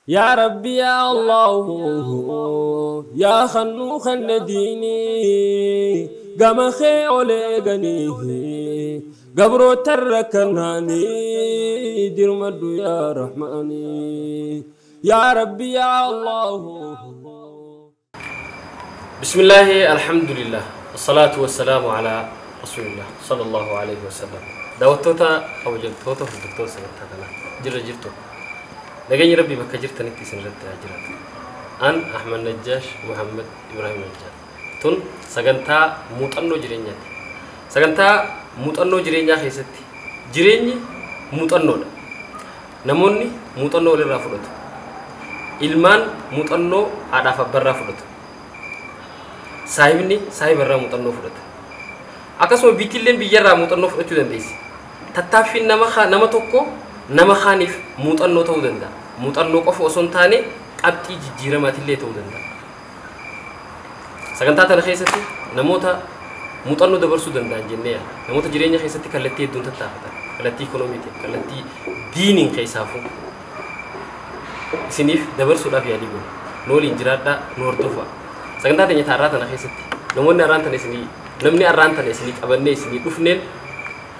يا ربي يا الله يا خنوخ النديني قام خيولي غنيه قبرو تركناني دير مدو يا رحماني يا ربي يا الله. بسم الله الحمد لله والصلاة والسلام على رسول الله صلى الله عليه وسلم. دعوتوتا أو جلتوتا في الدكتور سنتنا جرجرتو لقيني ربي بكجرت نكتي سنرد أجرات. أن أحمد نجاش محمد إبراهيم نجار. تون سجنتا متأنو جرينيا. سجنتا متأنو جرينيا خيستي. جريني متأنو. نموني متأنو للرافض. إلمان متأنو ada فبرا فلت. Sahibni sahib berra mutannoo fudhata akkasuma biitilleen biyyarraa mutannoo fudhachuu dandeessi tattaaffiin nama tokko nama kaaniif mutannoo ta'uu danda'a mutannoo qofa osoo hin taane qabxii jijjiiramaatillee ta'uu danda'a sagantaa tana keessatti namoota mutannoo dabarsuu danda'an jennee namoota jireenya keessatti kallattii hedduun tattaafatan kallattii ikoonomiitiin kallattii diiniin keessaafuu isiniif dabarsuudhaaf yaalii godhu nooliin jiraadhaa nu hordofaa. Sagantaa teenya taarraa tana keessatti namoonni namni arraan tana isinii qabannee isinii dhufneen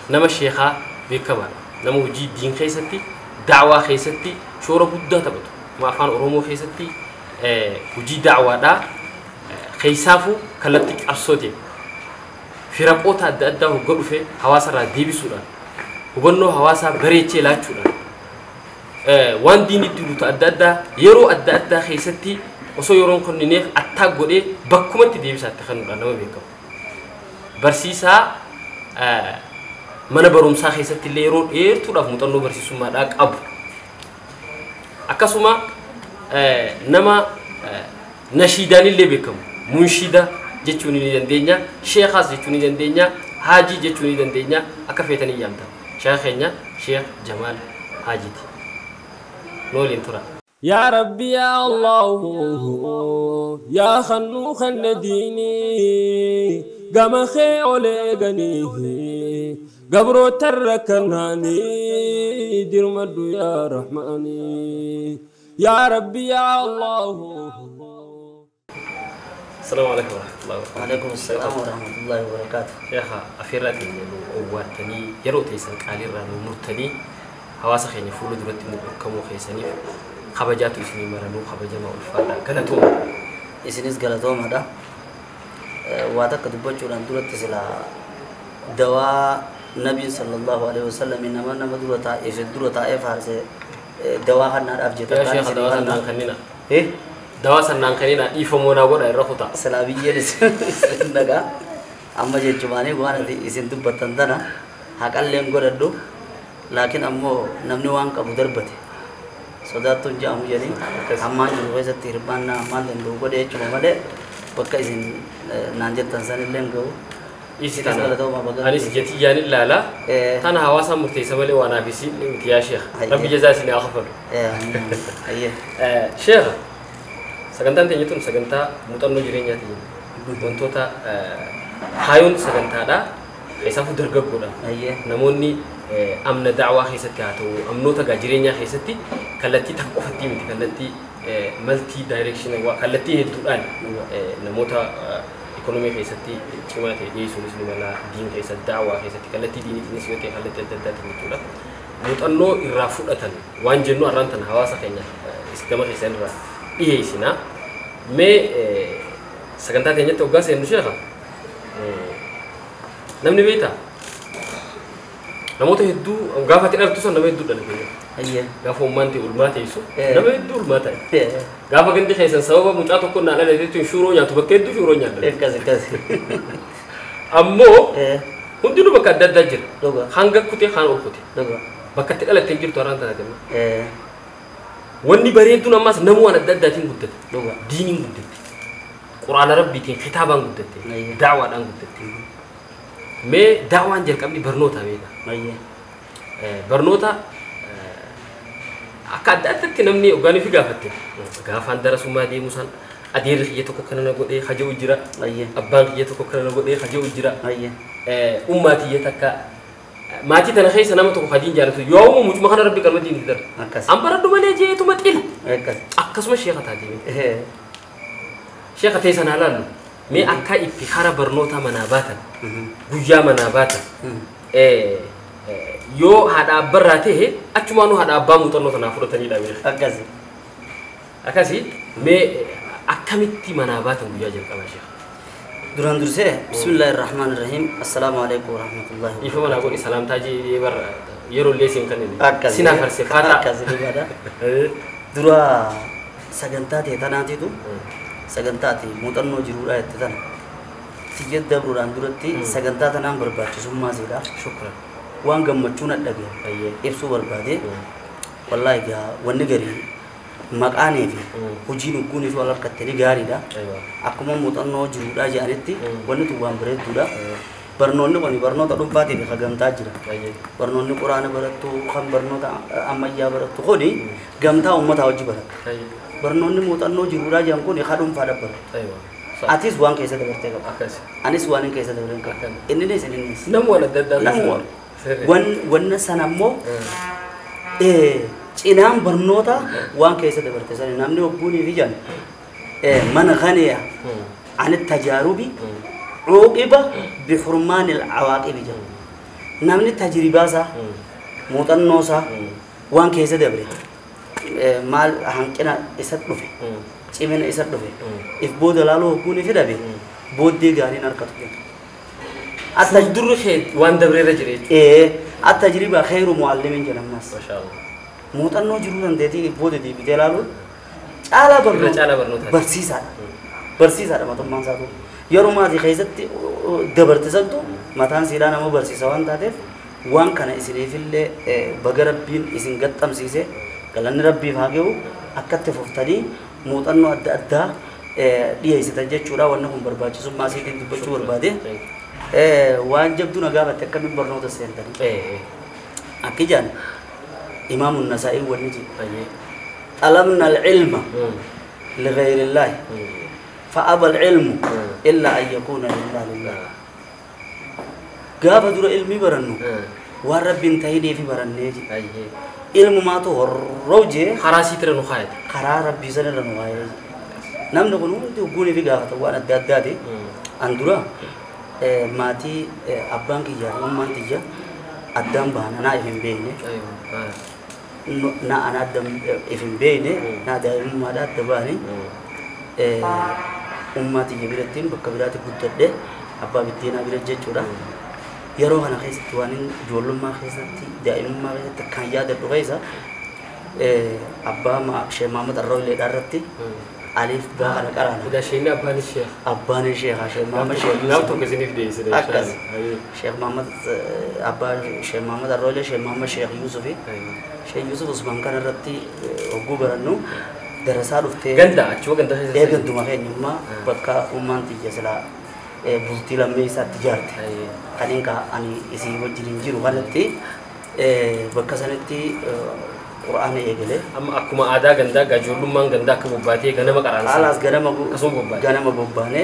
nama sheekaa beekamaadha. Nama hojii diin keessatti daawaa keessatti shoora guddaa taphatu. Afaan Oromoo keessatti hojii daawaadhaa keessaafuu kallattii qabsootiin firaqoota adda addaa hogga dhufee hawaasarraa deebisuudhaan hubannoo hawaasaa bareechee laachuudhaan waan diinitti duuta adda addaa yeroo adda addaa keessatti osoo yeroon kunnineef attack godhee bakkumatti deebisaatti kanuudhaan nama beekamu. Barsiisaa mana barumsaa keessatti illee yeroo dheertuudhaaf muuxannoo barsiisummaadhaa qabu. Akkasuma nama nashiidaan illee beekamu. Munshida jechuun ni dandeenya, sheekhaas jechuun ni dandeenya, haajii jechuun ni dandeenya akka feetanii yaamta. Sheekh keenya Sheekh Jamaal Haajiiti. Nooliin tura. يا ربي يا الله يا خنوخ النديني قام خيولي غنيه قبرو تركناني دير مدو يا رحماني يا ربي يا الله. السلام عليكم ورحمة الله وبركاته. وعليكم السلام ورحمة الله وبركاته. يا أخا أفيراتي أواتني يروتي سنقالي رانو مرتني حواسا خيني فولو درتي مكمو خيساني خبجاتو اسمي مرانو خبجما الفادا غلطوم إسنيس غلطوم هذا واتك دبوچو لان دولت سلا دواء نبي صلى الله عليه وسلم إنما نمدورتا يشدورتا فارس دواء هنا أفجت يا شيخ دواء سنان خنينا إيه دواء سنان خنينا يفهمونا ولا يرخوتا سلابية نجا أما جماني وانا دي إسن دبتندنا هكال لين قردو لكن أمو نمني وانك أبو دربتي Sodaatun jamu jadi, aman juga bisa tirban aman dan lupa deh cuma ada, pakai izin nanjat tansan lengkau. Isi tanah. Anis jadi jadi lala. Tanah hawasan murti sambil wana bisi murti ya Syekh. Rabbi jaza sini akhfar. Iya. Syekh, segantan tanya tu seganta mutan lo jirinya tu. Untuk ta hayun seganta ada, kesafu dergab guna. Namun ni amna da'wah keessatti haa ta'u amnoota gaajireenyaa keessatti kallattii takkoofatti miti kallattii multi direction kallattii hedduudhaan namoota ikoonomii keessatti cimaa ta'e dhiyeessuunis ni mala diin keessatti da'waa keessatti kallattii diiniitiinis yoo ta'e kallattii adda addaatiin jechuudha. Muuxannoo irraa fudhatan waan jennu arraan tan hawaasa keenya gama keessan irraa dhiyeessina. Mee sagantaa keenyatti hoggaa seennu sheekha namni beektaa? Namoota hedduu gaafa tidhartu san nama hedduu dhalate. Gaafa uummanti ulmaa teessu nama hedduu ulmaa ta'e. Gaafa gandi keessan sababa mucaa tokko naa dhalateetu shuroo nyaatu bakka hedduu shuroo nyaatu. Ammoo hundinuu bakka adda addaa jira. Hanga kutee kaan ol kutee. Bakka itti dhalattee jirtu araan tana kenna. Wanni bareedduun ammas namoota adda addaatiin guddate. Diiniin guddate. Quraana Rabbiitiin kitaabaan guddate. Da'waadhaan guddate. Mee daawaan jalqabni barnoota beeka. Barnoota akka adda addaatti namni ogaanii fi gaafatte. Gaafaan darasummaa deemu san adeerri kiyya tokko kana godhee haja'u jira. Abbaan kiyya tokko kana godhee haja'u jira. Ummaa kiyya takka maatii tana keessa nama tokko hadiin jaalatu yoo mucuma kana rabbi qalma diinii dar akkas an baradhu malee jeetu maxila akkas akkasuma sheekha taatee sheekha ta'e sana laallu mee akka itti hara barnoota manaa baatan guyyaa manaa baatan yoo haadha abbarraa ta'e achumaanuu haadha abbaa muuxannoo tanaa fudhataniidha beeka akkas akkasii mee akkamitti manaa baatan guyyaa jalqabaa sheekha duraan dursee bismillahir rahmanir rahim assalamu alaykum wa rahmatullahi wa ifa manaa godhi salaamtaa jee bar yeroo leesiin kan inni akkas sinaa farsee faata akkas dibada dura sagantaa ta'e tanaatitu sagantaa ta'e muuxannoo jiruudha jette tana tiyya dabruudhaan duratti sagantaa tanaan barbaachisummaa seedhaaf shukran waan gammachuun dhagee ibsuu barbaade wallahi gaa wanni garii maqaanii fi hojiin hogguunii fi wal harkattanii gaariidha akkuma muuxannoo jiruudha jedhanitti wanni tun waan bareedduudha barnoonni kun barnoota dhuunfaatii fi hagamtaa jira barnoonni quraana barattu kan barnoota ammayyaa barattu kuni gamtaa uummataa hojii barata barnoonni muuxannoo jiruudha jedhan kun haa dhuunfaa dabbara atis waan keessa dabartee qaba anis waan hin keessa dabareen qaba inninis inninis namu wal adda addaa namu wanna sana ammoo cinaan barnoota waan keessa dabarte sani namni hogguunii fi jan man ghaniya an tajaarubi uqiba bihurmaan alawaaqibi jan namni tajribaasaa muuxannoosaa waan keessa dabre maal hanqina isa dhufe cimina isa dhufe if booda laaloo hogguunii fi dhabe booddee gaariin harkatu أتا يدور خير وان دبري رجري التجربة خير معلم جل الناس ما شاء الله موت أنه جرورا ديتي بود دي بتلالو على برنو برسيس هذا ما تمان ساتو يروم هذه خيزت دبرت ساتو متان سيرانا مو برسيس وان تاتف وان كان إسرائيل في اللي بقرب بين إسن قد تمسيسه كلن ربي فاجو أكتر ففتري موت أنه أدى dia isitaje chura wanna hum barbachi so masi din dubchu barbade waan jabdu nagaa batte kam barnoota seentani akijan imam an-nasa'i waliji talabna al-ilma li ghayri allah fa aba al-ilmu illa an yakuna lillah gaba dura ilmi barannu wa rabbin tahidi fi baranneji ilmu ma to roje kharasi tiranu khayat khara rabbi sananu khayat namni kun hundi guni fi gaafata waan adda addaati andura maatii abbaan kiyya ummaan tiyya addaan bahana naa ifin beekne na ana addaan ifin beekne naa daa'imummaadha adda bahani ummaa tiyya birattiin bakka biraatti guddadhe abbaa biddeenaa bira jechuudha yeroo kana keessatti waan ijoollummaa keessatti daa'imummaa keessatti kan yaadadhu keessa abbaa Sheekh Mahamad Arroilee irratti alif ba kana qarana da sheena abani sheekh Sheekh Mahamad Sheekh Yusuf to kesinif de ise da Sheekh Mahamad abba Sheekh Mahamad Arroilee Sheekh Mahamad Sheekh Yusuf Sheekh Yusuf Usman kana irratti oguu barannu darasaa dhuftee ganda achuma ganda ganduma keenyummaa bakka ummaan tiyya silaa bultii lammee isaatti ijaarte kaniin ka ani isii wajjin jiru kanatti bakka sanatti qur'aana eegale amma akkuma aadaa gandaa gaajolummaan gandaa akka bobbaatee ganama qaraansa alaas ganama bobbaane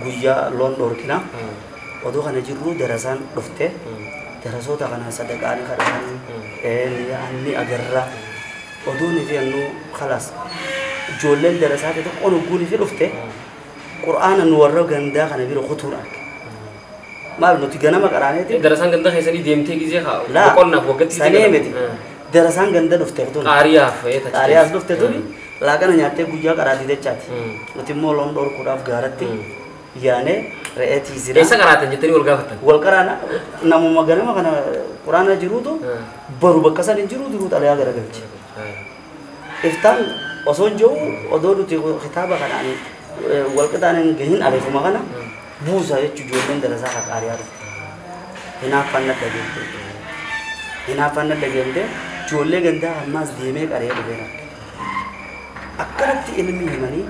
guyyaa loon dhorkina odoo kana jirru darasaan dhufte darasoota kana sadaqaanii kadhatanii anni agarra odoo ni fi annu khalaas ijoolleen darasaa ta'e tokko onuguuni fi dhufte qur'aana nu warra gandaa kana bira kutuun arge maal nuti ganama qaraaneeti darasaan gandaa keessanii deemtee gizee haa boqonnaaf waggatti sanee miti darasaan ganda dhufte tun qaariyaaf dhufte tun laaqana nyaattee guyyaa qaraati jechaati nuti immoo loon dhorkuudhaaf gaaratti yaane re'eetii zira eessa qaraatan jettanii wal gaafatan wal qaraana namuma ganama kana quraana jiruutu baru bakka san hin jiru xalayaa garagalchi iftaan osoo hin jiru odoo nuti kitaaba kanaan wal qixaanin gahin aleefuma kana buusa jechuu ijoolleen darasaa ka qaariyaa dhufte hinaafanna dhageemte ijoollee gandaa ammaas deemee qaree dhufeera akkanatti ilmi himanii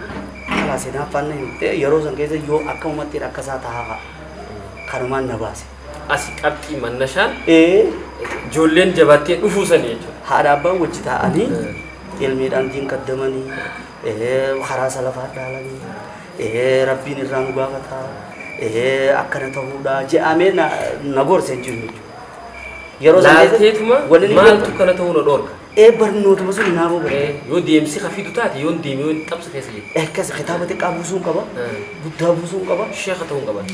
kalaas hinaafanna himte yeroo san keessa yoo akka uumatti rakkasaa tahaa kanumaan na baase asi qabxii mannashaan ijoolleen jabaattee dhufuu sani jechuudha haadha abbaan wajji taa'anii ilmiidhaan diin kaddamanii karaa salafaa dhaalanii rabbiin irraa nu gaafataa akkana ta'uudha je'amee na gorse hin jiru jechuudha yeroo san keessatti laateetuma wanni ni maaltu kana ta'uu na dhorka barnootuma sun hinaafuu bare yoo deemsi hafiitu taate yoo deemi yoo xabsa keessa jirti akkas kitaaba xiqqaa buusuun qaba guddaa buusuun qaba sheekha ta'uu qaban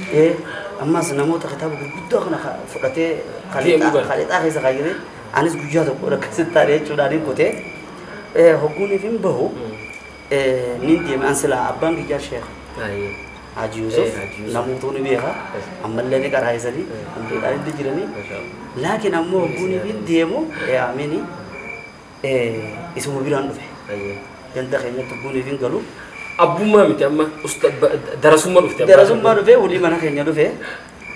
ammas namoota kitaaba guddaa kana fudhatee kaleexaa keessa kaayire anis guyyaa tokko akkasitti taa'ee jechuudhaan kotee hogguuniif hin bahu nin deeme an silaa abbaan kiyyaa sheekha Haji Yusuf namoota ni beeka ammallee ni qaraayisanii hundeedhaan itti jiranii laakiin ammoo hogguuniif hin deemu amini isuma biraan dhufe ganda keenyatti hogguuniif hin galu abbummaa miti amma darasummaa dhufte darasummaa dhufe walii mana keenya dhufe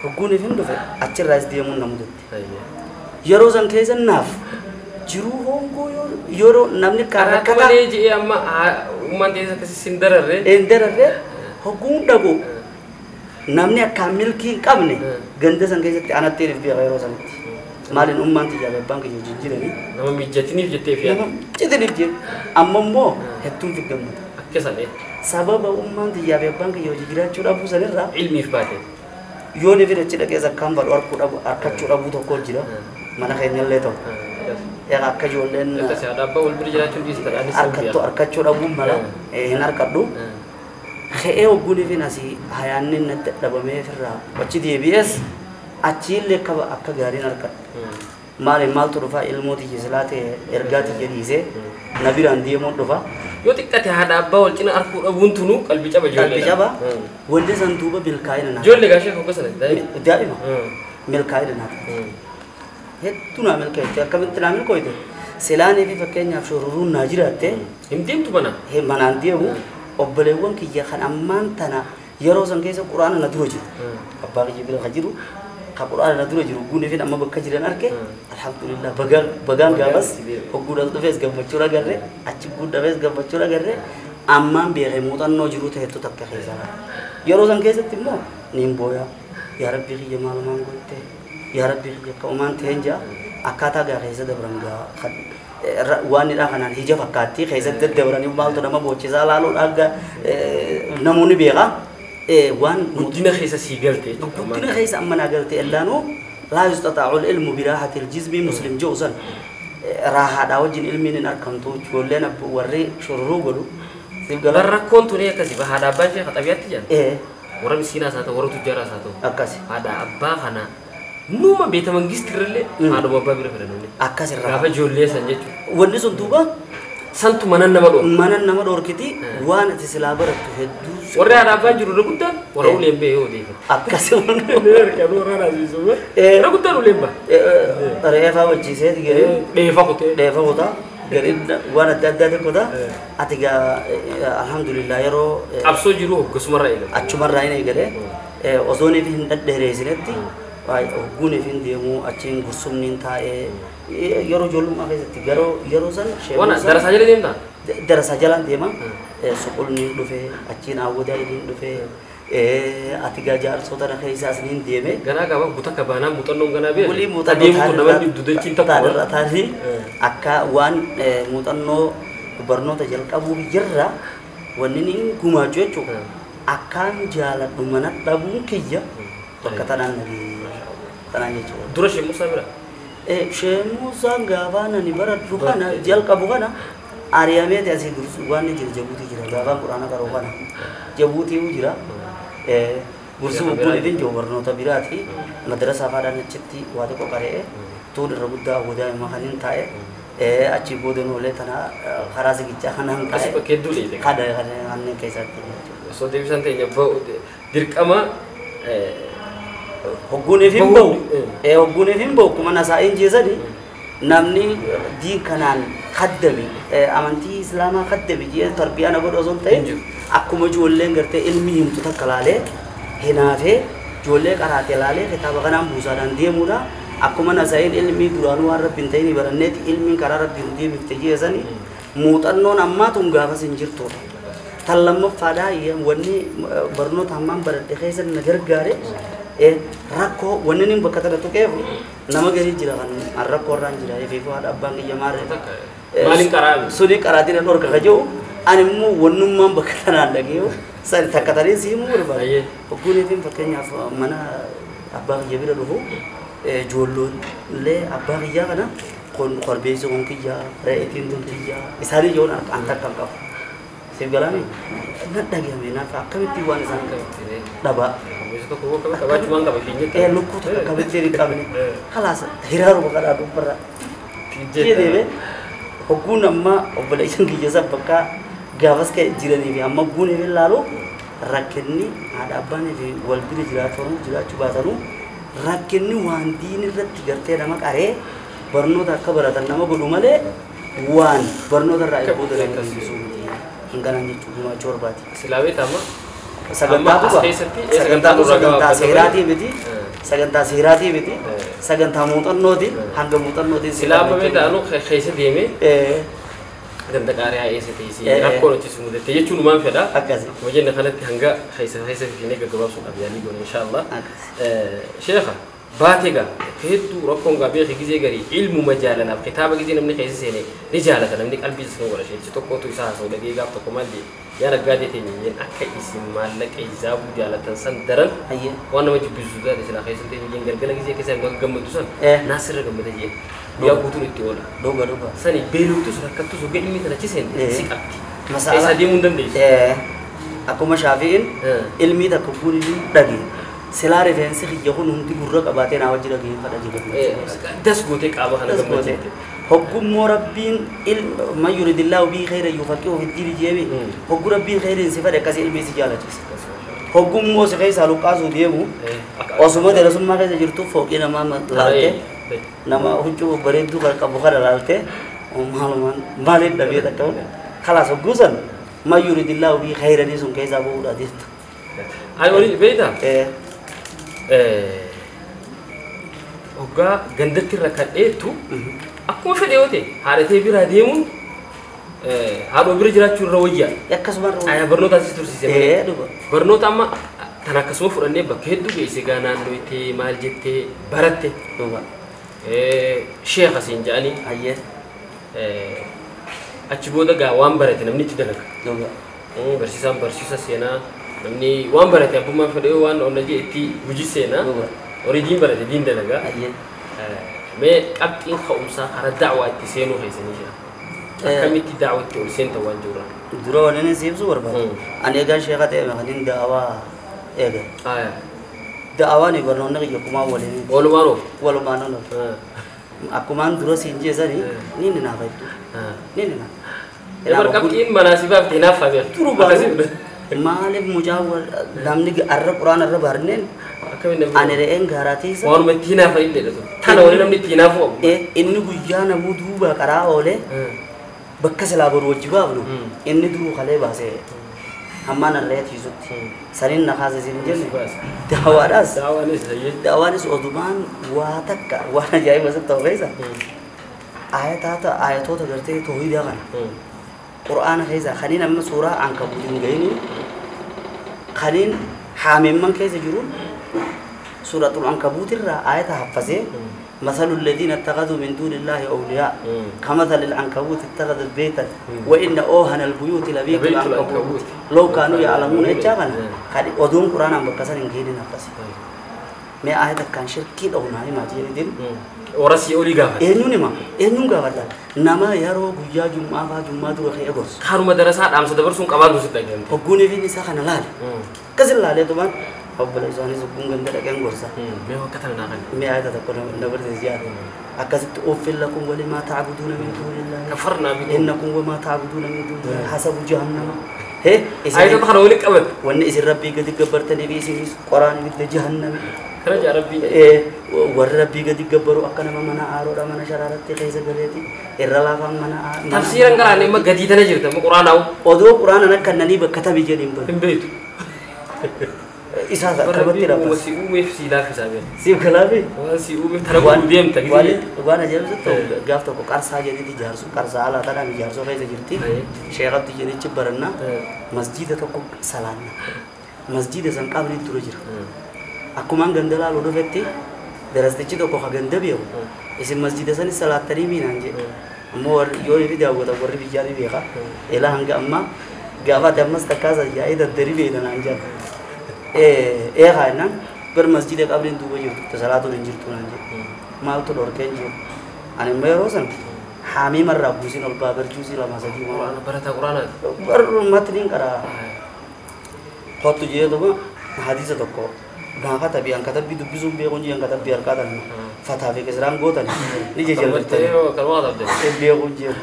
hogguuniif hin dhufe achirraas deemuun namuutti yeroo san keessa naaf jiruu hongoo yeroo namni akka malee jedhee amma ummaan teessa akkasii sin dararree hogguun dhagu namni akkaan milkii hin qabne ganda san keessatti anatti hiriif beeka yeroo sanitti maaliin ummaan tiyyaa abbaan kiyya jijjiiranii nama mijjatiniif jettee fi nama mijjatiniif jedhe amma immoo hedduun fi gammada akkasadhe sababa ummaan tiyyaa fi abbaan kiyya hojii jiraachuu dhabuu sanirraa ilmiif baate yoo ni fide cidha keessa akkaan badhu harkachuu dhabuu tokko jira mana keenyallee ta'u akka ijoolleen harkachuu dhabuu mala hin harkadhu ka'ee hogguuniif hin asii hayaanni natti dhabamee firraa achi deebi'ees achiillee akka gaariin harkadhu maaliin maaltu dhufa ilmooti jislaa ta'e ergaati jedhiisee na biraan deemuun dhufa yoo xiqqate haadha abbaa wal cina arguu dhabuun tunu qalbii caba ijoollee qalbii caba wanti san duuba milkaa'ina naa ijoollee gaashee kokko sana daa'ima milkaa'ina naa hedduu naa milkaa'ite akkamitti naa milkooyte silaanii fi fakkeenyaaf shororuun naa jiraatte hin deemtu manaan deemu obboleewwan kiyya kan ammaan tana yeroo san keessa quraana na dura jiru abbaa kiyya bira ka jiru ka quraana na dura jiru guunee fi amma bakka jiran arge alhamdulillah bagaan gaafas hogguudhas dhufees gammachuu agarre achi guddafees gammachuu agarre ammaan beekee muuxannoo jiru ta'etu takka keessa yeroo san keessatti immoo niin booyaa yaa rabbii kiyya maalumaan goote yaa rabbii kiyya ka'umaan ta'een jaa akkaataa gaa keessa dabran gaa waan dha kanaan hija fakkaatti keessatti dabranii maaltu nama boochisaa laaluu dhaga namoonni beeka waan guddina keessa sii galte guddina keessa amma naa galte illaanuu laa yustataacu ilmu biraaxati iljismi muslim je'usan raahaadhaa wajjin ilmiin hin argamtu ijoolleen warri shororuu godhu bar rakkoon tuni akkasi ba haadha abbaan ishee qaxabiyaatti jedhan warra miskiinaas haa ta'u warra tujjaaraas haa ta'u akkasi haadha abbaa kana numa beeta mangistirrellee haadhuma abbaa bira fidanne akkasirraa gaafa ijoollee san jechuudha wanni sun duuba santu manan nama dhorkiti waan ati silaa barattu hedduu warri haadha abbaan jiru irra guddaan warra uleen bee yoo deefa akkasi irra guddaan uleen ba reefaa wajjiiseeti gari dheefa kutaa gari waan adda addaa kutaa ati gaa alhamdulillah yeroo qabsoo jiru hoggusumarraa eegale achumarraa hin eegale osooniif hin dhadheereesinetti hogguuniif hin deemu achiin gursumniin taa'ee yeroo ijoollummaa keessatti yeroo san darasaa jala deemtaa darasaa jalaan deema suqulni dhufee achiin awwadaa idiin dhufee ati gaa jaarsota na keessaas niin deeme ganaa gaba buta kabaanaa muuxannoon ganaa bee walii muuxannoo taadhi akka waan muuxannoo barnoota jalqabuuf jirra wanni niin gumaachuu jechuudha akkaan jaaladhu mana dhabuun kiyya bakka tanaan tanaan jechuudha dura sheemuusaa bira sheemuusaan gaafaa nani baradhu kana jalqabu kana ariyameeti asii dursu waan ni jira jabuutii jira gaafaan quraana qaroo kana jabuutii jira gursuu obboleetiin jiru barnoota biraati madrasaa faadhaan achitti waa tokko qaree tuun irra guddaa awwadaa immoo kan hin taa'e achi booda noolee tana karaa sigichaa kanaan taa'e asii bakkee duulee kada kanneen keessatti osoo deebisan ta'e dirqama hogguuniif hin bahu kuma nasaa'in jeesani namni diin kanaan kaddabi amantii islaamaa kaddabi jee tarbiyaa na godhu osoo hin ta'in akkuma ijoolleen gartee ilmi himtu takka laalee hinaafee ijoollee qaraatee laalee kitaaba kanaan buusaadhaan deemuudha akkuma nasaa'in ilmi duraanuu waan rabbiin ta'in baranneeti ilmiin karaa rabbiin deebifte jeesani muuxannoon ammaa tun gaafas hin jirtudha tan lammaffaadhaa wanni barnoota ammaan baradhe keessa na gargaare rakkoo wanni nin bakka tana tuqeef nama garii jira kan rakkoo irraan jira eefiifuu haadha abbaan kiyya maarree maaliin qaraami suni qaraatiin dhorka kajoo ani immoo wannummaan bakka tanaan dhageeyo san takka tarii si himuu barbaade hogguuniifin fakkeenyaaf mana abbaa kiyya bira dhufu ijoolloon illee abbaa kiyyaa kana korbeessi kun kiyyaa reetiin tun kiyyaa isaanii ijoon an takka hin qabu. Siif galaami na dhagahame naaf akkamitti waan isaan dhabaa. Lukkuu tokko qabattee hin qabne halaas hiraaruma kadhaa dubbarra. Jedhee hogguun amma obboleessan kiyya san bakka gaafas ka'e jiranii fi amma guun hin laalu rakkinni haadha abbaan fi wal bira jiraachuu baatanu rakkinni waan diin irratti gartee nama qaree barnoota akka baratan nama godhu malee waan barnoota irraa eeguutu dandeessisu hinganaan jechuudha gumaachuu barbaati. Silaabee taama sagantaa seeraatii miti sagantaa seeraatii miti sagantaa muuxannooti hanga muuxannootiin silaabamee taanu keessa deemee ganda qaariyaa eessa teessee rakkoon hojjetu mudatee jechuun uumaan fedha. Akkasi. Wajjin kanatti hanga keessa fiinee gaggabaabsuudhaaf yaalii goone inshallah. Sheekha baatee gaa hedduu rakkoon gaa beekii gizee garii ilmuma jaalalaaf kitaaba gizee namni keessa seenee ni jaalata namni qalbii isaa godha sheechi tokkotu isaa haasa'u dhagee gaaf tokko malee yaa naggaadee teenyeen akka isin maallaqa hisaabuu jaalatan san daran waan nama jibbisu taate silaa keessa teenyeen galgala gizee keessa hin gammadu san naasirra gammada jeen. Dia butuh itu olah. Doga. Sani belu tu serakat tu juga ini tanah cisen. Sikap. Masalah. Saya dia mundam deh. Aku masyafiin ilmi tak kubur ini lagi. Selar referensi hijau nanti gurra kabate nawaj lagi pada juga. Das gote kaba kana gamte. Hukum murabbin mayuridillahu bi khaira yufaqihu fi dini jebi. Hukum rabbin khairin sifat ekasi ilmi sijala cis. Hukum mo sekai salu kasu dia mu. Osuma dari semua kita jirtu foki nama lalte. Nama huccuu bareedduu qabu kana laalte maalumaan maaliif dhabee takka khalaas hogguusan ma yuridillahu bi khayranii sun keessaa bu'uudha jirtu. Ani waliin beeyta hoggaa gandatti irra kadheettu akkuma fedhe yoo ta'e haadhatee biraa deemuun haadhoo bira jiraachuu irra wayyaa. Akkasuma barnoota asii tursiisee barnoota amma kan akkasuma fudhannee bakka hedduu geesse gaa naannoo itti maal jettee baratte. Sheekh asin jaani ayye achi booda gaa waan barate namni itti dalaga barsiisa seenaa namni waan barate abbummaan fedhee waan onna jee itti hojii seenaa horii diin barate diin dalaga mee qabxiin ka'umsaa karaa da'waa itti seenuu keessanii jira akkamitti da'waa itti ol seenta waan jirra dura waan inni siibsu barbaada ani egaa sheekha ta'e maqaniin da'waa eega da'awaan barnoonni kiyya kumaa waliin walumaan akkumaan dura siin jeesani ni naafa iddoo ni naafa barqabxiin manaasifaaf ta'e naaf faabeef turu baatu maaliif mucaa namni arra quraan arra baarneen ani re'een gaaraatiisa waanuma itti naafa illee dhatu tana wali namni itti naafu inni guyyaa namuu duuba qaraa oolee bakka silaa boru wajji baafnu inni duruu kalee baasee hammaan arree tiisutti saniin nakaasa isin jenne daawaanis odumaan waa takka waan ajaa'iba isa ta'u keessa ayatoota gartee toohidaa kana qur'aana keessa kaniin amma suuraa ankabuut hin gahini kaniin haamimman keessa jiru suuratul ankabuut irraa ayata haffasee مثل الذين اتخذوا من دون الله أولياء كمثل العنكبوت اتخذت بيتا وإن أوهن البيوت لبيت العنكبوت لو كانوا يعلمون إجابنا هذه أدوم قرآن عم بكسر إنجيلنا نفسي ما آية كان شركي أو نهاية ما تيجي دين وراسي أولي قافل إنهم قافل نما يارو بيا جمعة دو خير أقص خارو مدرسة عم سدبر سون كمان دوست لكن هقولي في نساء خنا لال كسر لال طبعا أبلا إنسان يسبون عند لكن غرسة ما هو كتر ناقل ما آية تكون نبرد زيادة أكست أوفل لكم ولما تعبدون من دون الله كفرنا بكم إنكم وما تعبدون من دون الله حسب جهنم هي آية تخرج ولك أبد وإن إذا ربي قد جبرتني بيسي قرآن مثل جهنم خرج ربي وربي قد جبروا أكنا منا عارو منا شرارة خيزة قلتي الرلا فهم منا تفسيرا قرآن ما قدي تنجرت ما قرآن أو أدو قرآن أنا كنني بكتب جنين بيت إسحاق كبرتي لا بس سيومي في سيلاف حسابين سيب كلامي سيومي ترى ديم تقولي وانا جالس تو قافت أكو كارسا جدي تجارسو كارسا على ترى تجارسو خيزة جرتي شيخات تجري تبرنا مسجد تكو سالنا مسجد زن قبل تروجر أكو مان غندلا لودو فكتي درستي تكو خغندبيو اسم مسجد زن صلاة تريبي نانجي مور يوري فيديو أقول تقول بيجاري بيها إلا هنگا أما قافت أمس تكاسا جاي تدريبي نانجا هاي نان bermasjid qabrin duuba jirtu salaatu hin jirtu nan jedhe maaltu dhorkeen jiru ani immoo yeroo san haamii marraa buusin ol baa barjuusii lama sadii Qur'aana barata Qur'aana. barmatniin qaraa kottu jedhuma hadiisa tokko gaafa tabi'an katabbii dubbisuun beekuun jiran katabbii harkaa tan fataa fi kisraan gootan ni jajjabeeffatan Kan waa qabde. beekuun jiran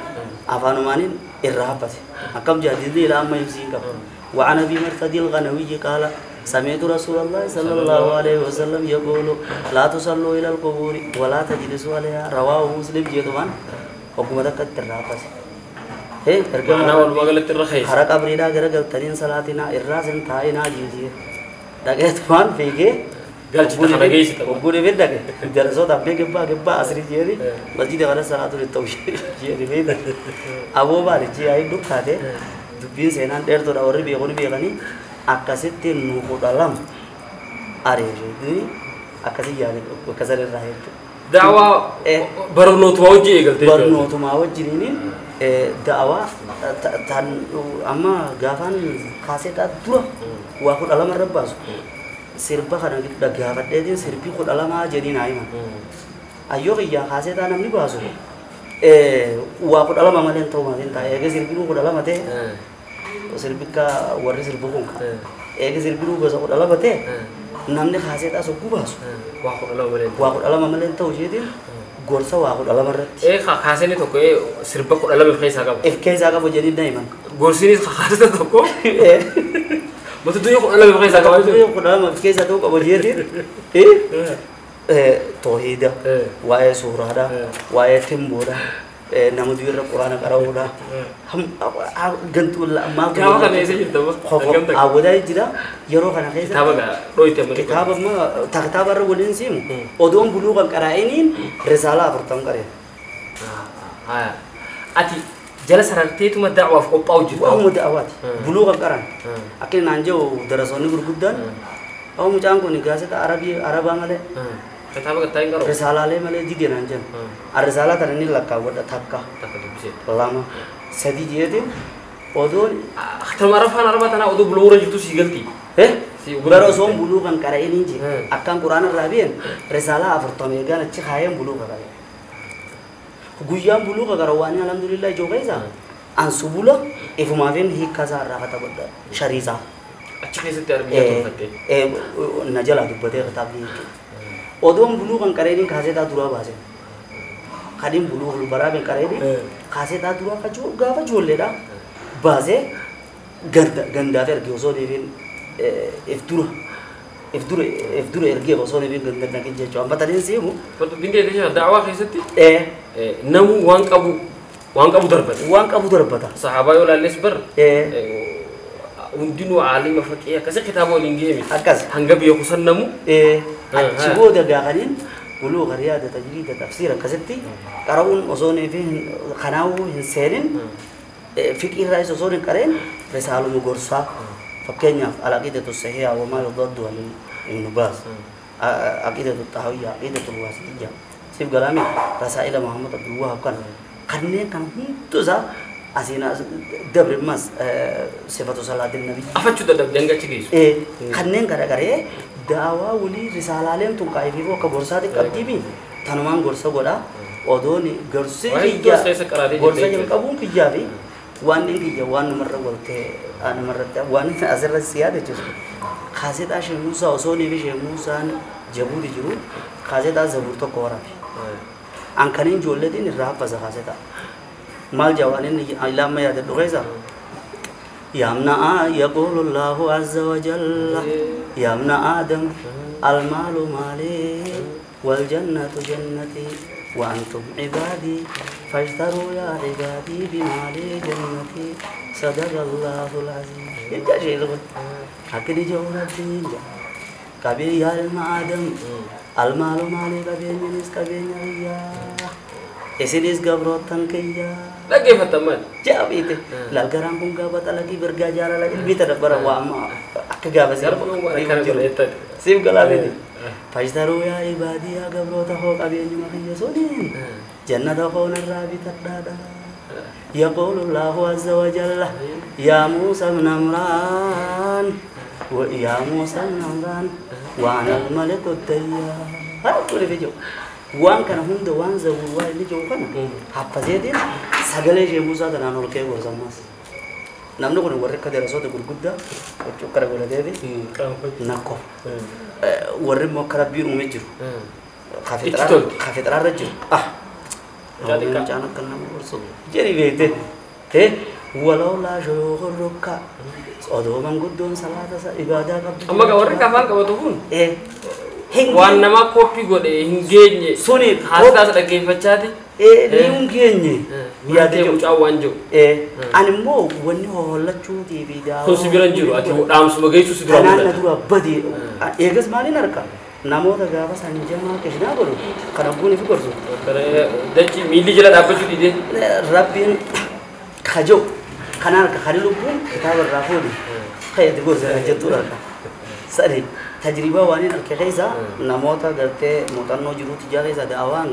afaanumaaniin irraa hafate akkam jaadilli ilaa amma ibsiin qaba وعن ابي مرثد الغنوي قال سمعت رسول الله صلى الله عليه وسلم يقول لا تصلوا الى القبور ولا تجلسوا عليها رواه مسلم جدوان حكومتك الترافس هي Mana wal magalat الرخيص. حرق ابريدا غرغل تنين صلاتنا الراسن تاينا جيجي دغت وان فيگه Galchi ta kana geessi ta. وګوري ودغ درسو دبه گبا اسري جيري مسجد ولا صلاه التوحيد جيري ويد ابو باري جي اي دكاته dubbiin seenaan dheertoodha warri beekanii akkasitti nu dalam areerri akkasii yaade akkasan irraa hedduu. Da'waa barnootuma wajjin eegalte. Barnootuma wajjiniin da'waa tan amma gaafaan kaaseedhaa dura waa 12 irra baasu sirba kana dhaggaafadheetiin sirbii 12 jedhiin haa himan. Ayyoo kiyyaa kaaseedhaa namni baasu waa 12 malee ta'uu malee ta'a eega sirbiin 12 ta'e sirbika warri sirbu kun eega sirbiin gosa 12 ta'e namni kaaseedhaa sogguu baasu Waa 12 malee. waa 12 malee ta'uu isheetiin gorsa waa 12 irratti Kaaseni tokko sirba 12 keessaa qaba. if keessaa qabu jedhiin na himan. Gorsinis kaaseta tokko. Mata dunya 12 keessaa qaba. 12 keessaa ta'uu qabu jedhiin tauhida waa'ee suuraadha waa'ee timboodha nama duwirra quraana qara'uudha gantuu maal Kitaaba kana eessa jirta ba? hawwataa jira yeroo kana keessa Kitaaba dhoyte malee. kitaaba kitaaba irra waliin siimu odoon buluu kan qaraa'iniin risaalaa 40 qaree Haya. Ati jala sararteetuma da'waaf qophaa'u jirta. waa umuti awaati buluu kan qaran akka naan jiru darasoonni gurguddaan oo mucaan kun gaazexaa arabaa malee Kitaaba gattaa hin qabu. risaalaalee malee didee naan jennu risaalaa tan inni lakkaawwadha takka Takka dubbisee. lama sadii jeetiin odoon Tamara afaan arabaa tanaa oduu buluura jirtu sii galti. bara osoon buluu kan qara'iniin jee akkaan quraana irraa bi'een risaalaa 40 eegaan achi kaayeen buluu qara'e guyyaan buluu qara waan alhamdulillah ijoo keessa an subula ifumaafin hiikkasaa irraa katabadha shariisaa Achi keessatti argaa tolfattee. na jala dubbatee kitaabni odoon buluu kan qara'iniin kaaseetaa duraa baase kadhiin buluu baraabeen qara'iniin kaaseetaa duraa kachuu gaafa ijoolleedha baasee gandaaf erge osoo deebiin if dura ergee osoo deebiin ganda naqin jechuudha amma taniin siimu Bindee jecha da'waa keessatti namu waan qabu darbata. waan qabu darbata Sahaabaa yoo laalles bar hundinuu aalima faqee akkasii kitaaba waliin geemi. akkas Hanga biyya kusan namu. achi booda gaafaniin buluu qariyaada tajriida tafsiira akkasitti qara'uun osoo kanaa'uu hin seenin fiqii irraa isa osoo hin qareen risaaluma gorsaa fakkeenyaaf alaqiidatu sahihaa wamaa yudaddu ibn baas aqiidatu xahawiyyaa aqiidatu waasitiyyaa siif galaami rasaa'ila muhammad abdul wahab kan kanneen kan hundu isaa asiin dabre mas sifatu salaatin nabi Afachuu dadhabdee hanga achi geessu. kanneen garagaree daawaa walii risaalaaleen tun kaayifii akka gorsaati qabdiimi tanumaan gorsa godha odoon gorsi gorsa jalqabuun kiyyaa fi waan inni kiyya waan namarra waltee namarratti waan asirra siyaada jechuudha kaasetaa Sheekh Muusaa osoo neefi Sheekh Muusaan jabuuti jiru kaasetaa zabuur tokko waraabe an kaniin ijoolleetiin irraa haffasa kaasetaa maal jawaan inni ilaamma yaadadhu keessa يا ابن يقول الله عز وجل يا ابن آدم المال مالي والجنة جنتي وأنتم عبادي فاشتروا يا عبادي بمالي جنتي صدق الله العظيم يا شيخ هكذا جواب الدين كبير يا ابن آدم المال مالي كبير يا isinis gabroottan kiyya Dhaggeeffattaman. jaabite laal garaan kun gaafata lagi bergaa jaalala ilmi tadabbara waa amma akka gaafasi siif galaafete fashtaruu yaa ibaadii yaa gabroota hoo qabeenyuma kiyya sodiin jannata hoo narraa bitadhaadha يقول الله عز وجل يا موسى بن عمران ويا موسى نمران وانا الملك الديان هذا كل فيديو وان كان هم دوان زووا اللي جو كان حفظيدين سغله جي موسى دنا نور كي ورزماس نمنو كن ورك كده رسول غرغدا وچكر ولا ديدي نكو ور مو كربير مجر خفترا رجل jadi kan kena urus jadi bete walau la syukurka odo manggudun salata sa ibadah kabdi amma ga warri kafal ka batun hingi wanna ma kopi gode hingenye suni hasta sa dake facati ni hingenye ya te mu cawanjo ani mo wonni holla cuudi bida so sibiran jiro ati dam su magai su sidura ana dura badi egas mani narka namoota gaafa sanjamaa kishna godhu kana buni fi gorsu dachi milli jala dhaabachuu dide rabbiin kajo kanaan ka khali lubbuun kitaaba irraa fuudhi kayyatti gorsa jettuudha sadi tajribaa waan hin arke keessa namoota gartee muuxannoo jiruuti jaa keessa daawaan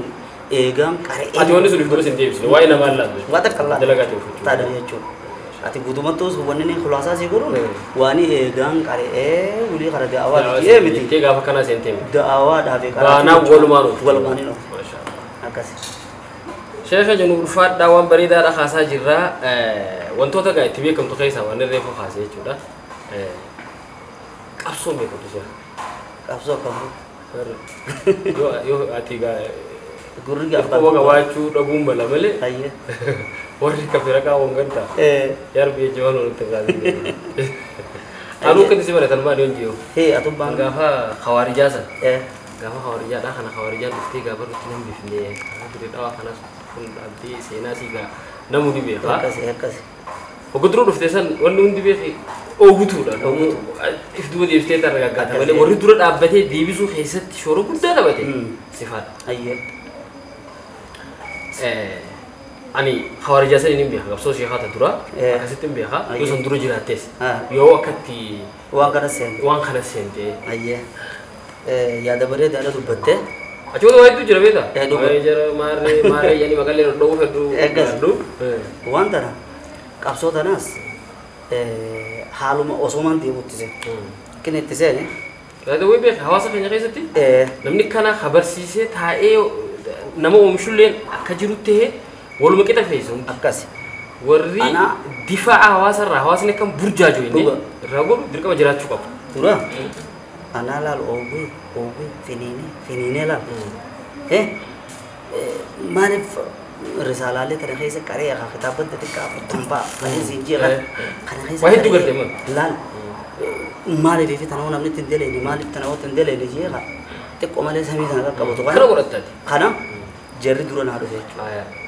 eegam qaree ati wanni sun dura sin deebisne waa'ee namaa laatu wata kallaa dalagaati ofiichu taada jechuudha ati guutumattus wanni ni khulaasaa si godhu waan eegam qaree wulii kara daawaa jee miti te gaafa kana seenteem daawaa dhaabee baanaa walumaanu walumaanino maashaallah akkasi sheekha jennu ulfaadhaa waan bareedaadha haasaa jirraa wantoota gaa itti beekamtu keessaa waan reefu haasee jechuudha qabsoo beekamtu sheekha qabsoo qabu yoo ati gaa gurri Aku baga wacu dagum bala male. Ayya. Wari kafira ka wonganta. Yar biye jawan on tagadi. Anu kan sih mana tanpa dia jio. Atu bang. Gafa khawarija sa. Gafa khawarija dah kana khawarija mesti gafa rutin bifne. Karena tidak tahu kana pun abdi sena sih ga namu di biye. Kasih. Ogudru duftesan wannu di biye. Ogutu dah. If dua di biye tar gagata. Male wari dura dabbate dibisu khaisat shoro gudda dabbate. Sifat. Ayya. Ani khawarija sa ini biya gabso sheekha ta dura akasitin biya yo san dura jirates yo wakati wan kana sente ayya ya da bare da du batte acho do waitu jira beta ay jara mare yani magalle do fedu du wan dara kapso danas haluma osoman di buttise kene tise ne da we be hawasa kanya kaisati namni kana khabar sise tha e nama umshullen akajirutte walu makita fesun akasi warri difaa hawasne kan burjajo ini rago dirka majira cukup tura ana lal ogu finine la marif risala le kana khaysa kare ya kitabat tika tampa kani zinjira kana khaysa wahid dugar tema lal mari fi tanaw namni tindele ni mali tanaw tindele ni jira te komale sami sana ka boto kana goratta kana jerri dura na do fe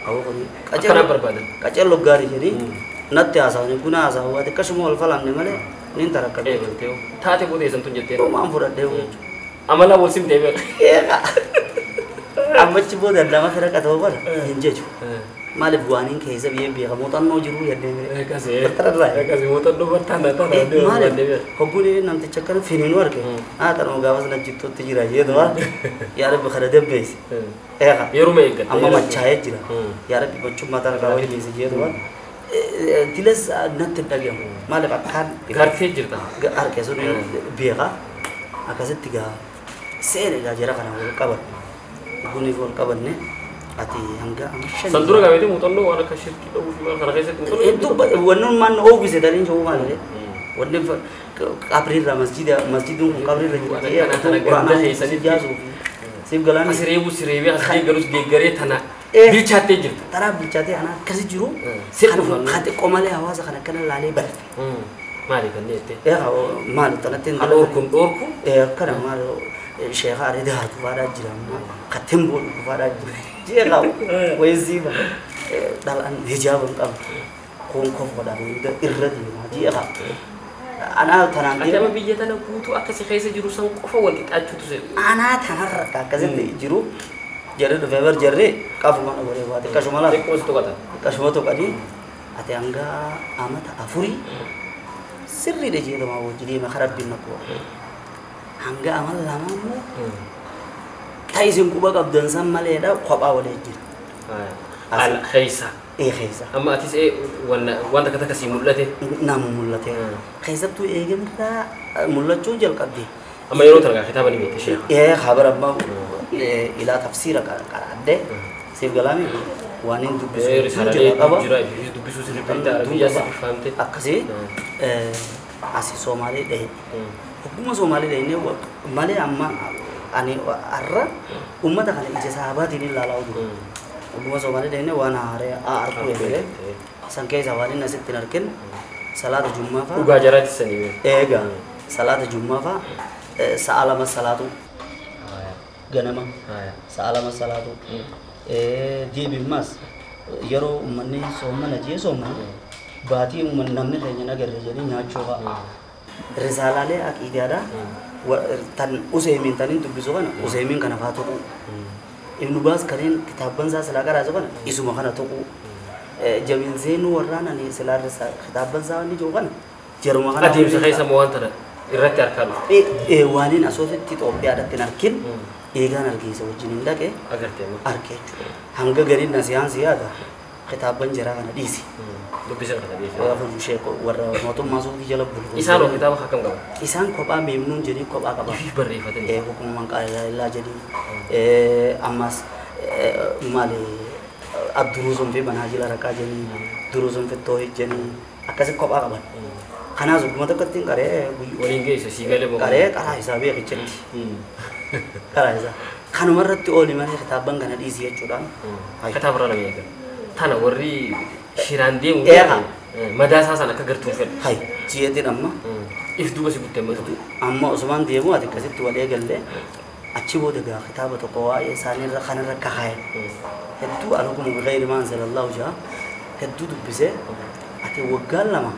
awo ko kana barbada kacel lo gari jadi natte asa ni guna asa wa te kashmo al falam ne male nin taraka be teo taate bode santu jette o ma fura de amala wosim debe amma ci boda da ma fara ka to ba hinjeju male buanin ke hisa biye biye mutan no jiru ya de kase tarra kase mutan do bartana tana de male hogune nan te chakkar finin warke a tar mo gawas na jitto te jira ye do ya rabbi khara de bes yerume ikat amma machaye jira ya rabbi baccu matar ka wali bes ye do tilas natte dagam male bakkan gar fe jirta gar ke so biye ga akaset tiga sere ga jira kana kabar guni fol kabar ne ati hangga amashan sandura ga beti mutan do wana kashir ki do fi khara kaysa mutan itu wannan man o gise darin jo male wannan kabri ra masjidun kabri ra ya qur'ana sib jazu sib galani sirebi asli garus de gare tana bilchate jirta tara bilchate ana kasi jiru kan khate komale hawaza kana kana lale bal mali kan nete mali tanatin dorku kana malo sheekha arida hatu fara jira khatembo fara jira wayziba dalan hijabun qam kon foda da irradi ma jira ana tanan adama biyata na kutu akasi khaysa jiru san qofa wal qatu tuse ana tanarka kazin jiru jarre do fever jarre kafu mana gore wate kashumala kashmoto kadi ate anga amata afuri sirri de jira ma wajidi ma kharab bin nako hanga amal lamamu taisin kuba kabdan san male da kwaba wale jira al khaysa خيسة أما أتيس إيه وانا كتك سيمولته نام ملته خيسة تو إيه جمرة ملة شو جل قدي أما يروح ترى كتابة نبي تشيخ إيه خبر أبا إلى تفسير كأده سيف كلامي وانين دبسو رسالة أبا دبسو سربيتا عربية فهمت أكسي أسي سومالي ده حكومة سومالي ده إنه مالي أما أني أرى أمة كان إجازات ini lalau dulu. Umumnya Somali deh ini wana area arku ya bele. Sangkai zawali nasi tinarkin salat Jumat fa. Uga jarak sini. Ega salat Jumat fa. Sa'alamat salatu. Ganama. Sa'alamat salatu. Dia bimas. Yaro umani Somali aja Somali. Berarti umani namanya kayaknya negara jadi nyacoba. Risalah le akidah tan Usaimin tanin tu bisu kan Usaimin kana fatu Ibnu Baz kalian kitaban sa selakar aja kan isu makana tuku Jamil Zainu warana ni selar kitaban sa ni jo kan jarum makana Adim sa kaisa mo antara irratti arkan wanin asofi Ethiopia ada tinarkin egan arki so jininda ke agarte mo arke hanga garin nasihan siyada kitaban jara kana disi bisa kata dia aku Syekh warna motor masuk di jalan bulu isan lo kita hakam kamu isan kopa memnun jadi kopa apa beri fatani hukum mangkala jadi amas mali abduruzum fi manhajil araka jadi duruzum fi tauhid jadi akase kopa apa kana zo mata katin kare walinge so sigale mo kare kara hisabe kicin kara hisa kanu marratti oli mani kitaban kana disi ya cudan kata berana ya tana warri Shirandi madasa sana kagertu fel hay jiyatin amma ifdu basi butte madu amma Usman dia mu adik kasit wale galle achi bo daga kitaba to qawaid sani rakhana rakka hay heddu alukum bi ghairi ma anzalallahu ja heddu dubise ate wagal lama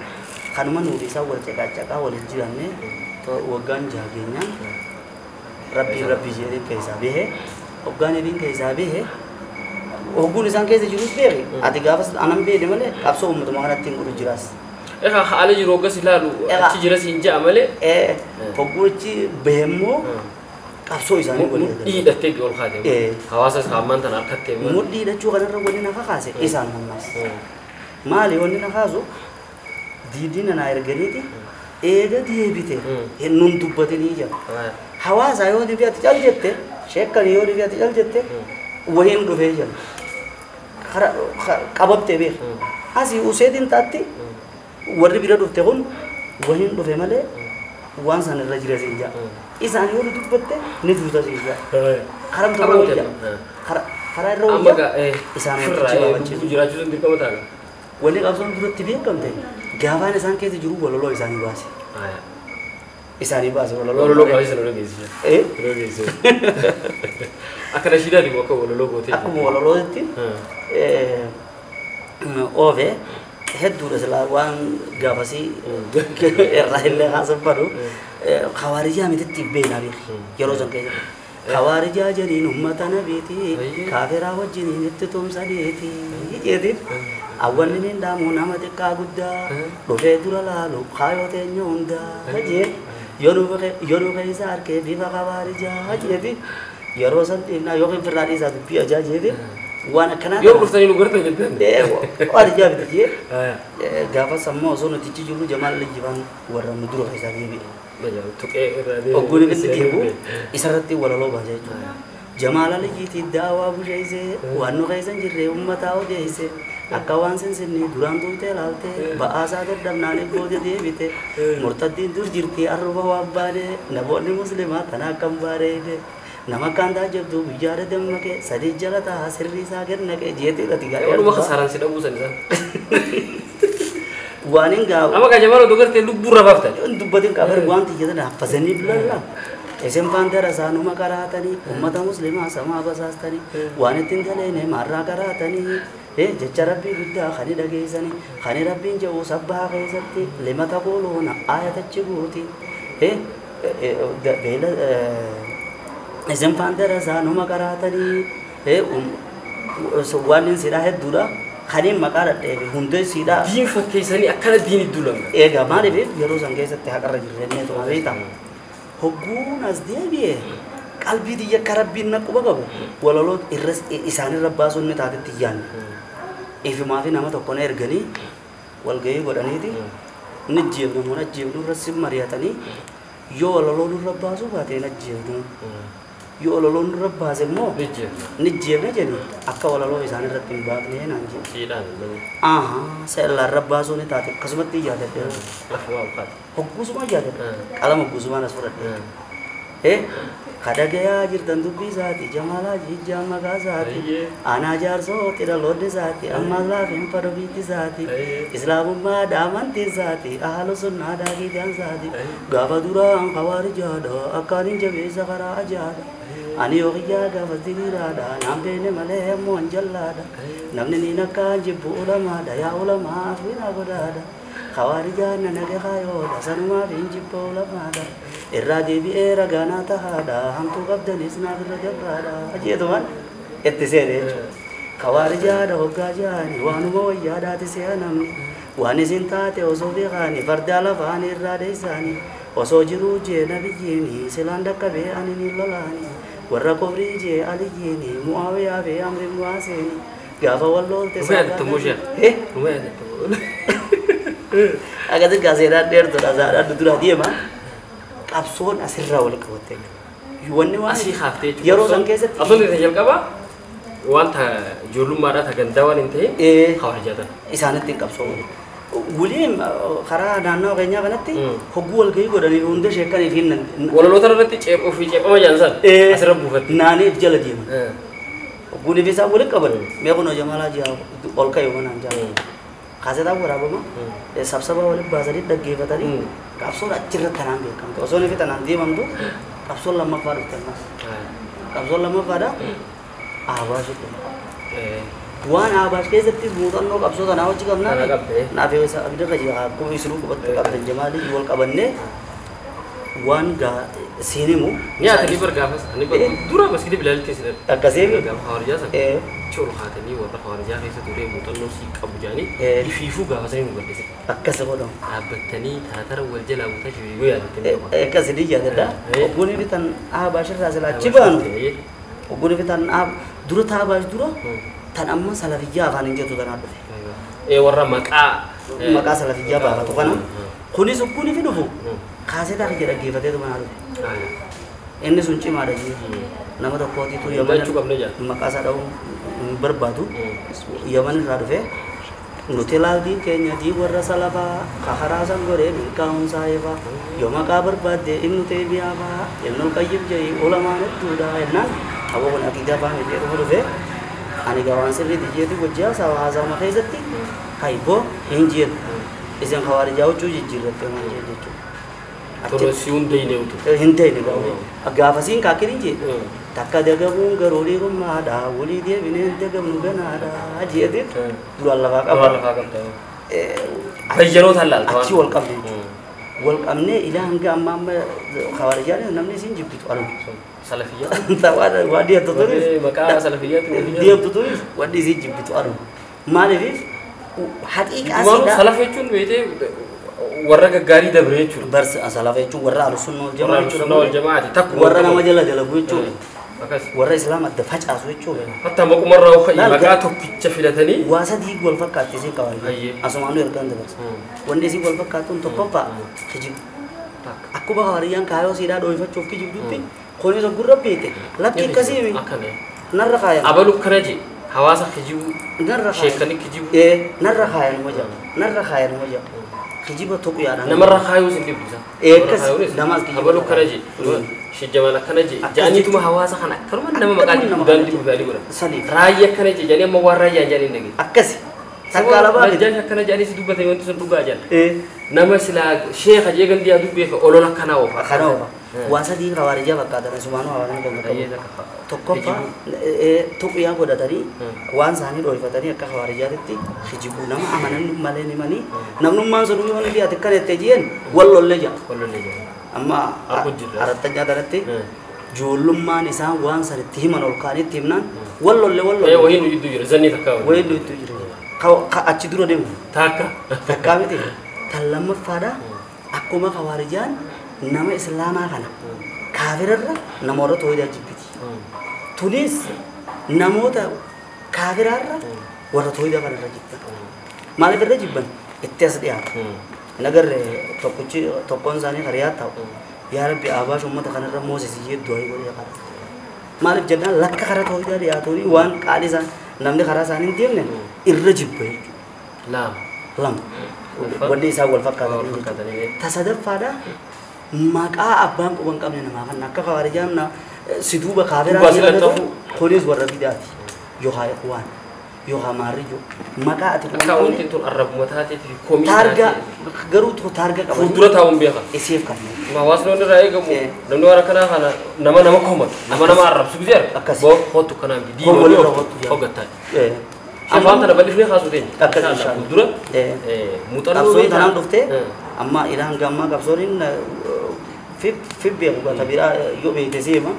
kanuma nu bisa wal caka wal jiranne to wagan jagenya rabbi jere kaisa behe ogane din kaisa behe ogun isan kese jurus beri ati gafas anam be demale kapso umtu makana tinguru juras ala jiroga silalu ci jiras inja amale poguchi behemo kapso isan gole i datte gol khade hawasa saman tan arkatte muddi da chu kana woni na khase isan namas mali woni na khazo didina na erganiti ega diebite nun tubbate ni ja hawasa yo dibi ati chal jette shekkar yo dibi ati chal jette wahin do vejan khara kabab tebe asi usedin tatti warri bira dufte gon wahin do female wan san rajira sinja isan yo dubatte ni duta sinja kharam to ro ja khara ro ja isan yo chibawanchi jira chun dikka mata wani qabson dura tibe kamte gawan isan kese juru bololo isan ibasi isan ibasi bololo ga isan ro gesi ro gesi akara shida di wako bololo gote aku bololo ti ove heddu rasala wan gafasi erraile hasan paru khawarija mit tibbe nabi yero zan ke khawarija jari ummata nabiti kafira wajini nittum saditi yedi awan ni ndamu namate ka gudda dofe durala lo khayote nyonda je yoru ke isar ke viva khawarija yedi yero san ina yoge ferrari sa bi aja jede wana kana yo kurtani lu gorta jeden wadi jabi je gafa sammo zono tici julu jamal le jiban warra muduro isa bibi baja tuke rade oguri bit dibu isarati wala lo baje jamal le jiti dawa bu jaise wanu kaisan jirre ummata o jaise akawan sen senni duran tu te lalte ba asa der damnane gode de bite murtadin dur jirti arba wabbare naboni muslima tana kambare de namakanda jabdu bijara demake sadi jalata sirri sagar nake jete latiga yo ma khasaran sida busan sa waninga ama ka jamaro dogarte lu burra bafta dubbadin ka bar gwanti jeda fasani bilalla esem pandara sanu makaratani ummata muslima sama basastani wanitin dalene marra karatani jecha rabbi gudda khani dageysani khani rabbin jawu sabba ghaysati lima taquluna ayatachi guti bela esem pandara sanu makaratani wanin sida hedura khani makara debe hunde sida din fakkeysani akana dini dulam ega mari be yero sangeysatti hakarra jirrenne to mabita hogguun as deebi'e qalbii diya karabbiin naqquba qabu walaloo irras isaanii rabbaasunni taatetti iyyaanne ifimaa fi nama tokkoon erganii walgahii godhaniiti ni jeebnu mun ajjeebnu irratti mari'atanii yoo walaloon irra baasuu baatee ajjeebnu yoo walaloon irra baase immoo ni jeebna jedhanii akka walaloo isaan irratti hin baafne naan jedhu seellaa irra baasuu ni taate akkasumatti ijaadadhe hoggusuma ijaadadhe qalama hoggusuma nas fudhadhe kadagaya jirtan dubbii isaati jamalaa jijjaa maqaa isaati anaa jaarsoo tira loodde isaati ammas laafin fadobiitti isaati islaamummaa amantii isaati ahlu sunnaa daagiitaan isaati gaafa duraan hawaarijaadha akkaanin jabeessa karaa ajaadha ani yoo qiyyaa gaafa diriiraadha naan beene malee ammoo hin jallaadha namni niin akkaan jibbu ulamaadha yaa ulamaa afina godhaadha hawaarijaan na nage kaayoodha sanumaaf hin jibba ulamaadha irraa deebi'ee ragaanaa tahaadha hamtuu qabdanis naaf irra jabaadha ajeetumaan itti seene jechuudha hawaarijaadha hoggaa jaani waanuma wayyaadhaati se'a namni waan isin taate osoo beekaani fardaa lafaan irraa deessaani osoo jiruu jee nabiyyiini silaan dhaqqabee ani ni lolaani warra kobrii jee aliyyiini mu'aawiyaa fi amri mu'aaseeni gaafa walloolte akkasi gaaseedhaan dheertudha saadhaan dura deema qabsoon asirraa wal qabatte wanni waan asii haaftee yeroo san keessatti asoo ni jalqaba wanta ijoollummaadhaa ta gandaa waan hin ta'e hawaarijatan isaanitti qabsoo waliin karaa naannoo keenyaa kanatti hogguu walgahii godhanii hunda sheekanii fi walaloota irratti ceephoo fi ceephama jaansan asirra buufatti naaniif jala deeman hogguun fi isaa waliin qaban meequnoo jamalaa ji'a ol ka'e wanaan jaalatu kaasetaa waraabama sabsaba waliin baasanii dhaggeeffatanii qabsoon achirratti tanaan beekamte osoo nifi tanaan deemamtu qabsoon lammaffaa dhufte ammas qabsoon lammaffaadha aabaashidha waan aabaash keessatti muuxannoo qabsoo tanaa wajji qabnaa naaf isa abidda qajeela akkuma isinuu qubatte qabdan jamaalii wal qabannee waan siinimu nyaatanii bargaafas dura masgidi bilaaltii sin akkasii hawaarijaa san churu haatanii warra hawaarijaa keessa turee muuxannoo sii qabu jaanii ifiifuu gaafasanii nu gaddise akkasa godhamu dhaabbattanii taatara wal jalaa buutaa jiru yoo yaadattanii akkasi diyyadadha ogguun bitan aabaash irraa silaachi baanu ogguun bitan dura taabaash dura tan amma salafiyyaa afaan hin jettu tanaa dhufe warra maqaa salafiyyaa baafatu kana kunis ogguun fi dhufu kaasetaa kiyya dhaggeeffateetu manaa dhufe inni sun cimaadha jee nama tokkootiitu maqaa isaa dha'uu barbaadu yaman irraa dhufe nuti laaldiin keenya dii warra salafaa kaharaasan godhee milkaa'umsaa eefaa yoo maqaa barbaadde ibnu teemiyaafaa ibnul qayyim jee ulamaan hedduudha jennaan aboo kun aqiidaa faame jedhu dhufe ani gawaan sirriitti jeetu wajjaa haasawama keessatti haiboo hin jeetu isin hawaarijaa huccuu jijjiirratte waan jee jechuudha Torosi hundee utu. Hintee ni gahu. Gaafasiin kaakirin jee. Takka dagamuun garuu dhiirummaadha. Walii deebineen dagamnu ganaadha. Jeetiin du'aan lafaa qaba. Du'aan lafaa qabda. Bayyanoota laalta. Achi wal qabne. Wal qabne ilaa hanga amma hawaarijaan namni isin jibbitu alu. Salafiyyaa. Tawaadha waa deemtu turis. Maqaa salafiyyaatu. Deemtu turis wanni isin jibbitu alu. Maaliif haqiiqaa asiidha. Salafa jechuun beetee warra gaggaarii dabre jechuudha. Barsa salafa jechuun warra al-sunnah wal jamaati takku warra nama jala dalagu jechuudha. Warra islaam adda facaasu jechuudha. Hatta maqumarraa uffata maqaa tokkicha filatanii waa sadii wal fakkaatti isin qaban. Asumaanuu ergaan dabarsa. Wanni isin wal fakkaatuun tokkoffaa kijib. Akkuma hawariyyaan kaayoo siidaa dhoofachuuf kijibdutti kunis gurra beete lakki akkasii narra kaayan. Abalu kana je hawaasa kijibu sheekanii kijibu. Narra kaayan moja narra kaayan moja. kijiba tokko yaadaan namarra kaayuu sin dibdisa eekas damas kijiba abalu kana je shijjamana kana je jaaniituma hawaasa kana akkanuma nama maqaan dibudaan dibu gaali godha sanii raayya kana je jaanii amma waan raayyaa jaanii dhage akkasi sakkaala baate jaan akkana jaanii si dubbate wanti sun dhugaa jaan nama silaa sheekha jee gandi yaa dubbee olola kana oofa kana oofa waa sadii hawaarijaa fakkaatan sumaanuu hawaasni kan qabu tokkoffa tuqiyyaa godhatanii waan isaanii dho'ifatanii akka hawaarijaatitti kijibuu nama amanan malee nimanii namnummaan sun yoo ni dhiyaate kan itti jeen wallollee jaa amma aratta nyaatanatti joollummaan isaan waan sanitti himan ol kaanitti himnaan wallollee wahiin iddoo jira zanni takka wahiin iddoo jira achi dura deemu takkaa miti kan lammaffaadha akkuma hawaarijaan nama islaamaa kana kaafirarra namoota tooydaa jibbiti tunis namoota kaafirarra warra tooydaa kan irra jibban maaliif irra jibban itti as dhiyaata hin agarre tokkoon isaanii hariyaa ta'u yaa rabbi aabaash uummata kanarra moosisiyyee du'aa godhee qaba maaliif jennaan lakka karaa tooydaa dhiyaatanii waan qaalii isaan namni karaa isaanii hin deemne irra jibba jechuudha lama wanni isaa wal fakkaatanii tasadaffaadha maqaa abbaan quban qabne namaa kan akka khawaarijaan si duuba kaafiraa jedhamtu kunis warra bidaati yookaan ikhwaan yookaan maarrijo maqaa ati akka wanti tun arrabuma taateeti komii taarga garuu taarga qaba fuuldura taa'uun beeka isiif kan hawaasni irraa eegamu namni waan akkanaa kana nama komatu nama arrabsu gisee akkasi boo hotu kanaan diinoo hoggattaa afaan tana bal'ifnee kaasuu teenya akkasi fuuldura muuxannoo qabsoon tanaan dhuftee amma ilaan gammaa qabsooniin fibbeeku gata biraa yoo beekte seema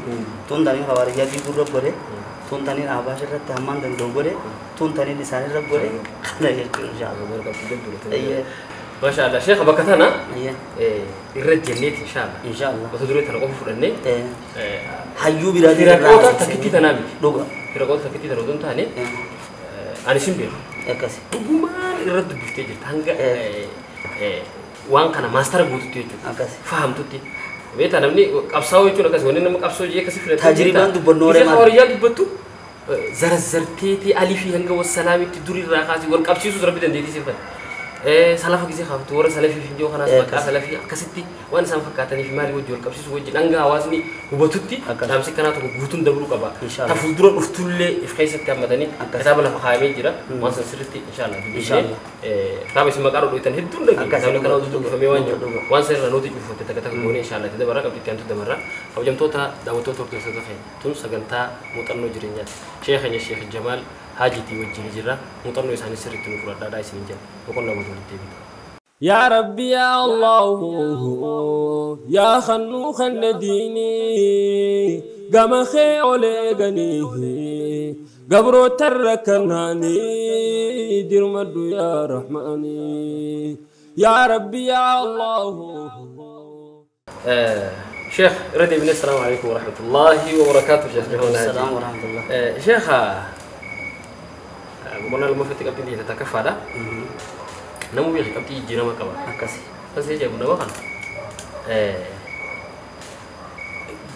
tun taniin khawaarijaatii gurra godhe tun taniin aabaash irratti hammaan danda'u godhe tun taniin isaan irra godhe kana jechuun inshaallah maashaallah sheekha bakka tana irra jenneeti inshaallah gosa duree tana qofa fudhannee hayyuu biraatii firaaqoota takkitti tanaa miti dhuga firaaqoota takkitti tana otoo hin taane ani sin beeku akkasi dhugumaan irra dubbiftee jirta hanga waan kana maastara guututti jechuudha akkasi fahamtutti beeta namni qabsaa'oo jechuun akkas wanni nama qabsoo jee akkasi filatee tajribaan dubbannooree maal horiyaa dubbattu zarazarteetii alifii hanga wassalaamitti durirraa kaasii wal qabsiisuu rabbi dandeettii sifan salafa gisee kaaftu warra salafii fi joo kanaas maqaa salafii akkasitti waan isaan fakkaatanii fi maalii wajji wal qabsiisuu wajji dhangaa hawaasni hubatutti dhaamsi kanaa tokko guutuun dabruu qaba ta fuuldura dhuftullee if keessatti hammatanii kitaaba lafa kaa'amee jira waan san sirritti inshaallah dubbisnee kitaaba isin maqaa dhodhoitan hedduun dhagee namni kana hojii dubbifamee waan jiru waan san irraa nuti cuufatte takka takka goonee inshaallah itti dabarraa qabdi itti aantu dabarraa kabajamtoota daawwattoota hordoftoota keenya tun sagantaa muuxannoo jireenyaati sheekh keenya sheekh Jamaal hajitii wajjin jirra muuxannoo isaanii sirriitti nu fudhadhaadhaa isin jenna boqonnaa wajjin walitti deebina. يا ربي يا الله يا خنوخ الديني قام خيولي غنيه قبرو تركناني دير مدو يا رحماني يا ربي يا الله شيخ ردي بن السلام عليكم ورحمة الله وبركاته شيخ السلام ورحمة الله شيخ قلنا لما فتك أبتدي تتكفى هذا نمو بيخي أبتدي جينا ما كبا akkasi بس هي جابنا ما كان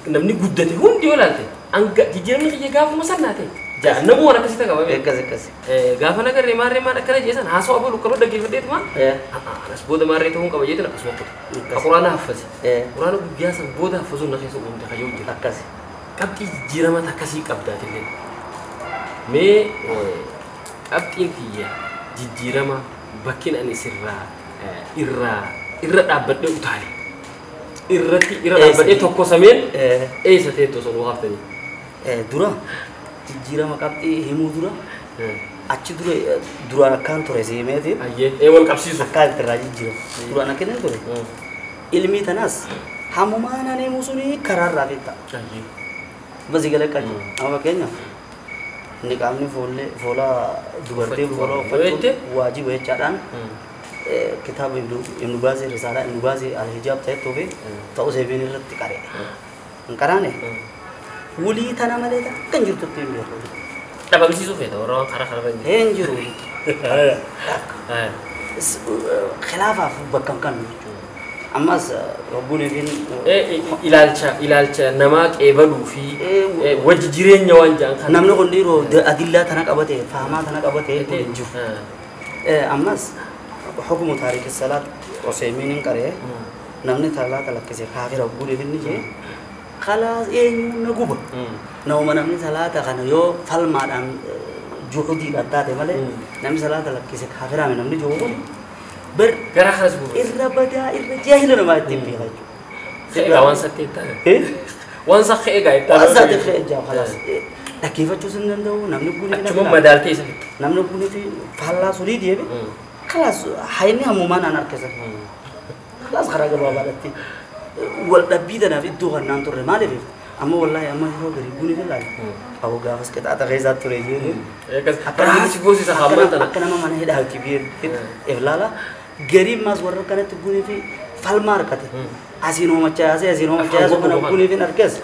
نمني قدتي هم دي ولا أنت أنك جينا من خيجة قاف مسناتي جا نمو أنا كسيتا كبا akkasi قاف أنا كر رمار أكره جيسان هاسو أبو لكرو دقيق فديت ما أنا سبود ما ريتهم كبا جيتنا أسمع كده القرآن حفظ القرآن بياسا بودا حفظون نخيسو أنت خيوج akkasi أبتدي جينا ما تكسي كبدا تلين مي أبتدي فيها جينا ما bakin ani sirra irra dhaabadhe utaale irra dhaabadhe tokko sameen eessa ta'e osoo nu haftanii dura jijjiirama qabxii himuu dura achi duraan akkaan ture seemeeti ayyee wal qabsiisu akkaan irraa jijjiirama duraan akkana ture ilmii tanaas hamumaan ani himuu suni karaarraa fitta basi gala qabu amma fakkeenyaaf inni qaamni foolaa dubartii foolaa uffatu waajiba jechaadhaan kitaaba ibnu baazii risaalaa ibnu baazii alhijaab ta'etti ofi ta'uu seebiin irratti qareedha hin qaraane wulii tana malee takka hin jirtutti hin beeku dhabamsiisuu feeta warra waan karaa kana hin jiru khilaafaaf bakka hin qabnu ammas rabbuun ifin ilaalcha namaa qeebaluu fi wajji jireenya waan jaan kana namni kun dhiiroo adillaa tana qabate faamaa tana qabate hin jiru ammas hukumu taarikhi salaat Useymiin qaree namni talaata lakkise kaafira rabbuun ifin ni jee khalaas eenyu na guba nama namni talaata kana yoo falmaadhaan juhudii dhaddaate malee namni salaata lakkise kaafira namni juhudii ber gara khas bu irra badaa irra jaahila nama ittiin beekaju khayga waan satteetta waan sa khayga itta waan sa khayga khalas dhaggeeffachuu sin danda'u namni guni achuma madaaltee isa namni guni fi faallaa surii deebi khalas hayni hammumaan an harkisa khalas karaa gabaabaadhatti wal dhabbii tanaaf iddoo kannaan turre maaliif amma wallahi amma yeroo gari guni fi laali abu gaafas qixaata keessaa ture jedhu akkana si gosi sa hamma tana akkana mana hidhaa kibir iflaala gariib mas warra kanatti guni fi falmaa harkate asiinoo machaasee kana guni fi harkes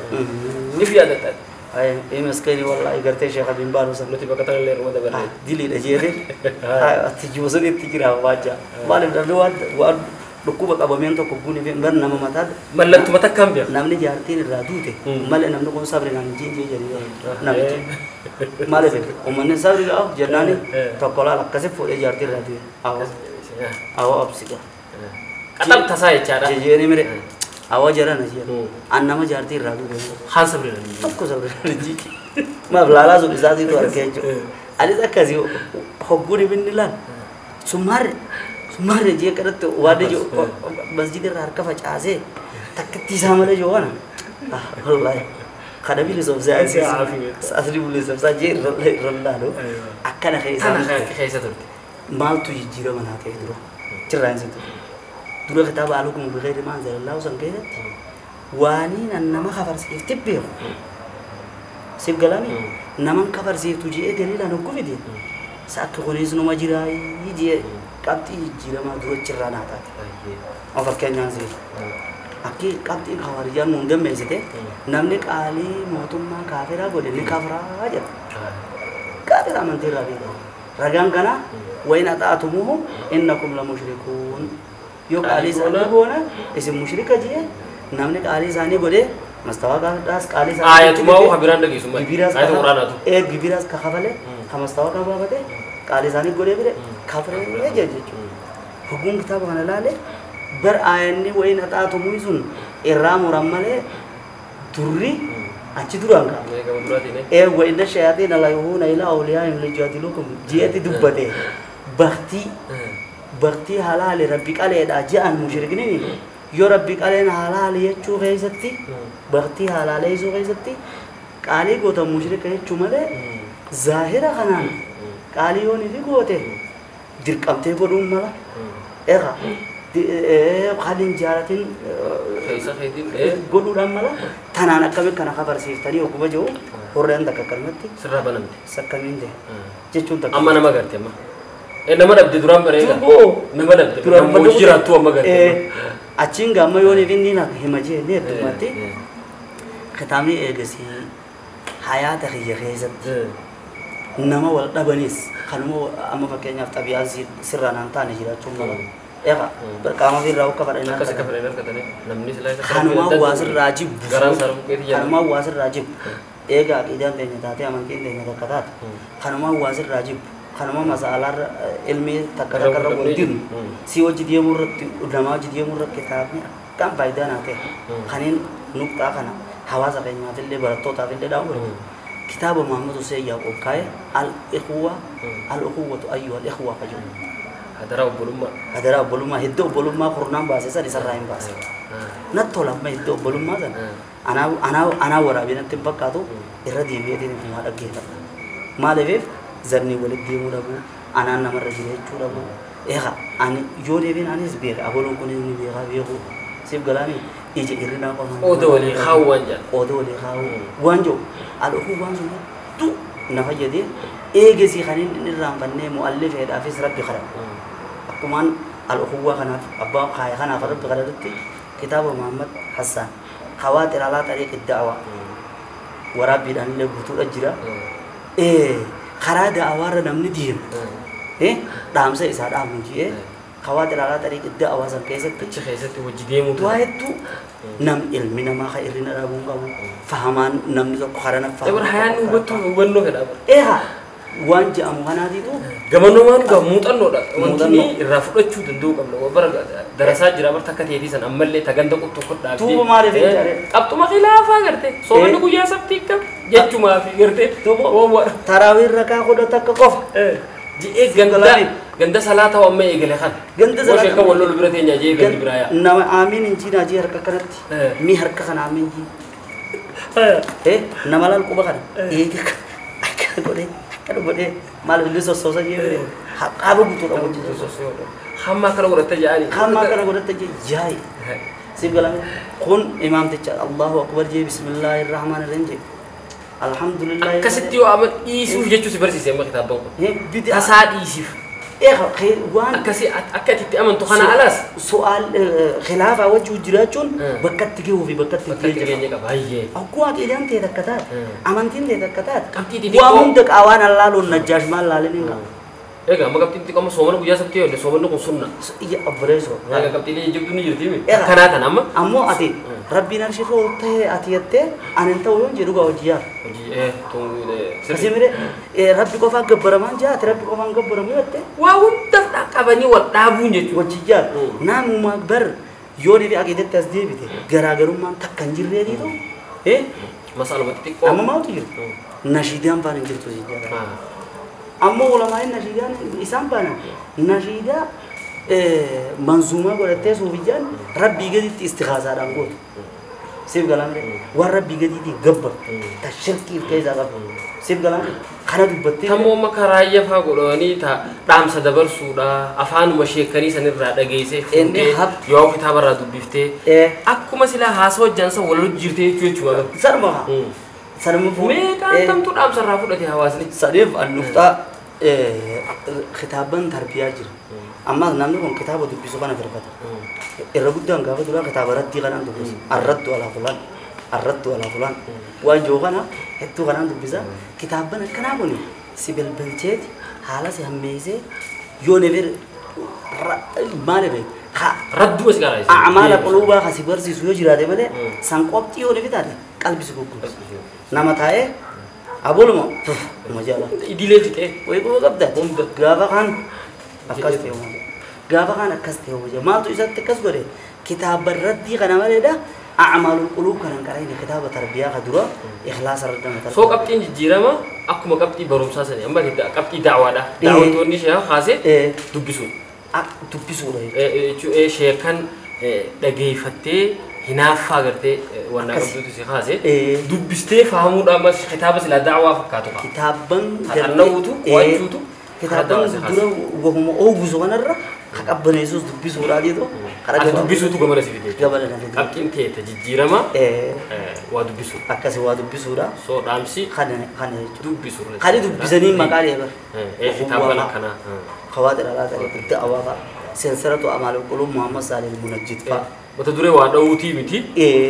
if yaadata ay maskani wallahi garte Sheikh bin Barusan nuti bakka tan leer wada barre dili da jere ati josoni tikira waja malam da wa dhukkuba qabameen tokko guni fi bar nama mataa mallattu matakam biya namni jaartiin irraa duute malee namni kun sabri naan jinjee jedhee namni malee fi uummanni sabri gaa jennaani tokko laala akkasii fuudhee jaartii irraa duute awa absida qatab tasaa jechaadha jejeeni mire awa jarana jee an nama jaartii irraa duute haan sabri naan tokko sabri naan jiki maaf laalaa sun isaatii tu arkee jechuudha anis akkasii hogguni binni laal summaarre Mare je kadatu wade jo masjid harka facaase takti samale jo wana wallahi kada bilis of zai asli bilis of zai rollalo akana khaysatu mal tu jira manate duro cirran situ duro kitab alukum bi ghairi ma anzalallahu sankeet wani nama khabar sif tibbe sif galami naman khabar sif tuje dalila no kufidi sak khonis no majira yije qabti jirama duro cirrana taate of Kenya zi akki qabti khawarijan mundam mesite namni qaali mootummaa kaafira godhe ni kafra jira kaafira amantii rabi ragaan kana wayna ta'atumuhu innakum la mushrikun yo qaali sana bona isin mushrika jiye namni qaali sani godhe mastawa das qaali sani ayatuma wa habiran dagi summa ayatu qur'anatu gibiras ka khafale khamastawa ka babate qaali sani godhe bire kafre jeje hukum kitab kana lale bar ayani wayna ta'atumu sun irramu ramale turri achi duranga wayna shayatin la yuhuna ila awliyaihim lijadilukum jiyati dubbate bakti halal rabbi qale da ja'an mushrikinin yo rabbi qale halal yechu ghaysati bakti halal yechu ghaysati qali gota mushrika yechu male zahira kanan qali yoni fi gote dirqamte godum mala era qadin jaratin khaysa khaydin godu mala tanan akame kana khabar siftani okuba jo horren takkalmatti sirra banamte sakkaminde jechun tak amma nama garte amma nama dabde duran barega nama dabde duran mujira tu amma garte achinga amma yoni vindina himaje ne dumati khatami egasi hayata khiyazat nama wal dabanis kanmo amma fakenya tabi'a sirranan tani jira chumma ega berkama fi rawu kabar ina katane namni sila kanma wasir rajib garan sarum keti ya kanma wasir rajib ega idan de tate amankin de katat kanma wasir rajib kanma masalar ilmi takara godin si wajid yamurrat udama wajid yamurrat kitabnya kan faida nate kanin nukta kana hawasa kenya fille barato ta fille dawo كتاب محمد حسين يعقوب كاي الإخوة أيها الإخوة فجوا هذا رأوا بلوما هدو بلوما قرنان باسي سر سرايم باسي نتطلب ما هدو بلوما ذن أنا ورا بينا تبقى إردي بيدين في هذا الجيل ما لفيف زرني ولد ديمو ربو أنا نمر رجلي ربو إيها أنا يودي بين أنيس بير أقولون كوني بيها بيهو سيف قلامي يجي إرنا قام أودولي خاو وانجو الأخوة وانجو تو نفجة دي إيجي خلين نرام بني مؤلف هذا في ربي خلق أكمان الأخوة خنا أبا خاي خنا فرب خلقتي كتاب محمد حسان خواتر على طريق الدعوة وربي دان له بطول أجرا خراد أوار نمني دين دام سه إسحاق أمجي خواتر على طريق الدعوة سان كيسة كيسة وجديه متواهد نم علمنا ما خيرنا رابون كابو فهمان نم نزق خارنا فهم تبر حيان وبتو وبنو كده وان جام خنا دي تو gamano man ga mutanno da wantini rafudo chudin do gamno wabar darasa jira bar takati yedi san amalle taganda qutto kodda tu mare fe qabtu ma khilafa garte so man ku ya sabti kam jechu ma fi garte tu tarawih raka kodo takka qof ji ganda salata wa amma egele khan ganda salata ko sheka wallo birate nya je gandi biraya na amin inji na ji harka kanati mi harka kana amin ji na malal ko bakar ka gode kada gode mal bilis sosa je bere haqqabu butu da wajin sosa hamma kala gode tajani hamma kala gode tajai sibgalam kun imam ticha Allahu akbar je bismillahir rahmanir rahim alhamdulillah kasiti wa amat isu jechu sibarsi sema kitab bang bidi asad isif وان أكاسي أكاد تأمن تخنا علاس سؤال خلاف وجه جراجون بكت تجيو في بكت تجي تجيو بايه أقوى إذا أنت تكتات أمانتين تكتات كم تيجي وامدك أوان الله لون نجاش مال لالين إيه ما قبتي تيجي كم سومن بيجا سبتي ولا سومن نكون سنة iya abreso إيه قبتي لي يجيب دنيا يرتيمي كنات أنا ما ammo ati rabbi narshi rote ati yatte anen tawon jiru ga wajiya إيه تون asimire rabbi ko fa gabbaraman ja ati rabbi ko fa gabbaramu yatte واو تفتح كابني والتابون جت wajiya namu magbar yoni bi akide tasdibite garagarum takkan jirre di to مسألة بتيجي amma mauti jiru nashidan fa jirtu jiru amma ulama nashidan isam bana nashida manzuma godate sufijan rabbi gadi istighaza dan god sib galam de war rabbi gadi di gabbar tashirki kayza gab sib galam kana dubbatti تمو مكرايا فاقولوني تا دام سدبر سودا أفان مشيكني سنر رادا جيسه إني هب يوم كتاب رادو بيفته أكو مسلا هاسو جانسا ولو جرتي تيجي شو sarma sarma fu مي كان تم تو دام سرافو دتي هواسني sarif an-nufta khitaban tarbiya jir amma namni kon kitaba dubbisu kana firqata irrabuddan gafa dura kitaba ratti kana dubbis arraddu ala fulan wa jogana hettu kana dubbisa kitaban kana boni sibel belchet hala se hammeze yone ver mane be ha ردوا بس قال a'mala quluba khasibar si suyo jirade male sanqopti yone bitade qalbi su guggu nama tae abulmo majala إديله تك way ko gabda gaba kan akas teo gaba kan akas teo jamaa tu isat akas gore kitab raddi kana maleda a'malul qulub kana karaini kitab tarbiya kadura ikhlas radda mata سو كابتن جيرما أكو ما كابتن بروم ساسني أما كده كابتن دعوة ده دعوة توني شيء خاصة دبسون dubbisu le شيء كان دقي فتى هنا فاقرتي وانا قبضت شيء خاصة دبستي فهموا ده بس كتابة سلا دعوة فكاتوها kitaban أنوتو واجوتو kitaban dura وهم اوغزو نرا خقبن يسوس dubbisu radi to ada dubbisu tu gambar sih video gabana na video kapten ke tajijirama wa dubbisu akasi wa dubbisu ra so damsi khane dubbisu khadi dubbisani makari bar kitabana kana khawatir ala tari da'wa fa silsilatu amalul qulub muhammad salih munajjid fa wata dure wa dawuti miti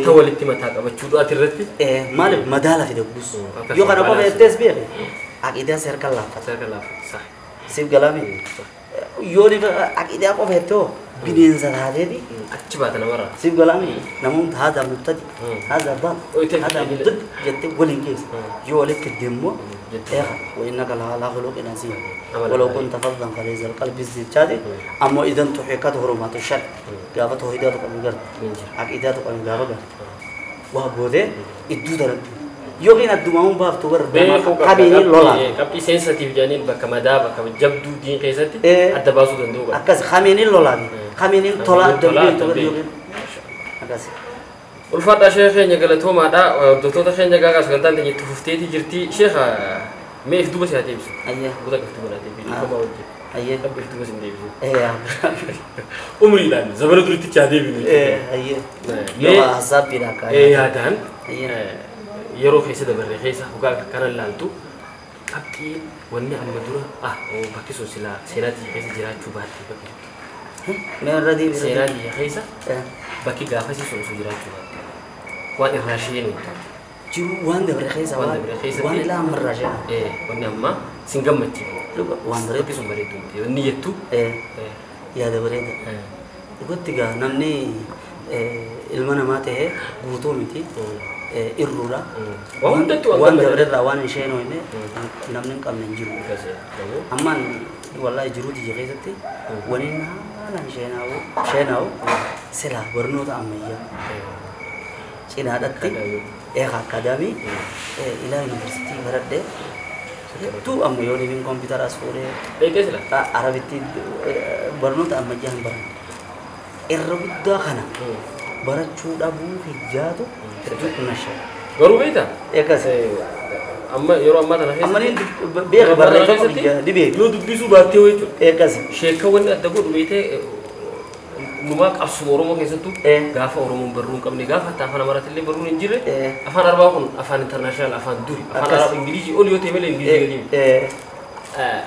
tawalitti mata qabachu do atirratti mal madala fi dubbus yo kana ko be tasbih aqida serkal la صح sib galami yoni aqida ko be to bidin zalade أتبعت أنا مرة سيب كلامي نمون هذا مبتدئ هذا ضال هذا ضد جت ولين كيس يولك الدمو يا وإنك لعلى خلق عظيم ولو كنت فظا غليظ القلب الزجاج أما إذا تحققت حرمات الشرع قابته هدايتك أمجر عقيدتك أمجر وهذا الدودر يوغين الدماؤن باف تور كابيني لولا كابي سنسيتيف جانين بكمدا بكجبدو دين كيساتي أدباسو دندوغا أكاس خاميني لولا خاميني تولا دبي تور يوغين أكاس ulfaadha sheekheenya galatooma hordoftoota keenya gaagaa sagantaan teenya itti fufteeti jirti sheekha mee if duba si haa deebisu buta qiftu balaa deebii dhiifama hojjetu ayyee qabbi if duba si hin deebisu umriidhaan zabana duritti haa deebinu yoo hasaabbiidha akka yaadaan yeroo keessa dabarre keessa dhugaa kana laaltu qabxii wanni amma dura bakki sun silaa seenaatii keessa jiraachuu baatte bakki mee irra deebisu seenaatii keessa bakki gaafasii sun jiraachuu baatte waan irraa sheenu jiru waan dabre keessa waan ilaa amma irraa sheenu wanni amma sin gammachiisu waan bakki sun bareedu wanni jettu yaada bareeda dhugaatti gaa namni ilma namaa ta'ee guutuu miti irruudha waan dabre irraa waan hin sheenu inni namni hin qabne hin jiru ammaan wallaahi jiruu tiyya keessatti waniin haalaan sheenaawu silaa barnoota ammayyaa cinaadhatti akaadaamii ilaa yuunivarsiitii baradhee hedduu amma yoo dhibiin kompiitaraas fuudhee arabitti barnoota ammayyaa hin baranne irra guddaa kana barachuu dhabuu hijjaatu hedduu kunnashaa garuu beektaa eegas amma yeroo ammaa kana amma niin beeka barreeffama biyya dibeeku yoo dubbisuu baattee wayii jechuudha eegas sheekawwan adda godhu beekee numaa qabsuma Oromoo keessattuu gaafa Oromoon barruu hin qabne gaafa afaan Amaaraatillee barruun hin jirre afaan Arbaa kun afaan intarnaashinaal afaan duri afaan Arab Ingilizii ol yoo ta'e malee Ingilizii gadi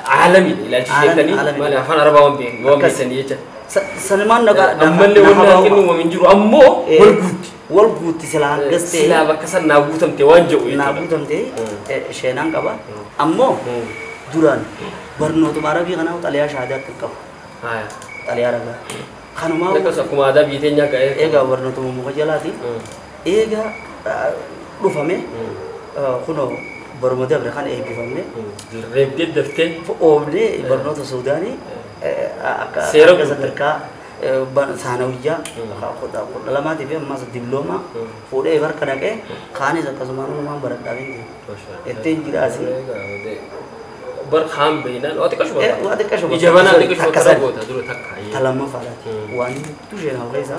عالمي إلى الشيء تاني ما له فأنا ربا وان بيسني يجا سلمان نقا أما اللي ولا كنوا ومن جرو أمو والجود سلام قصتي سلا بكسر نابوتم توانجو نابوتم تي شينان كبا أمو دوران برنو تمارا भी खाना होता लिया शादी तक कब हाँ तलिया रहा खाना माँ लेकिन सब कुमार भी थे यहाँ गए एक वर्णो तो मुझे जला थी एक रूप में खुनो बरमुदे अपने खाने एक रूप में रेबते दफ्ते ओवले वर्णो तो सूदानी सेरब का सानविया खुदा खुदा लम्हा थी फिर मस्त डिप्लोमा पूरे बार करने के खाने से कसमानों में बरत डालेंगे इतने गिरासी बर खाम بينان واتي كشوا واتي كشوا يجبنا ديك شو تربوت هذول تكاي تلما فعلت وان تجينا وغيزا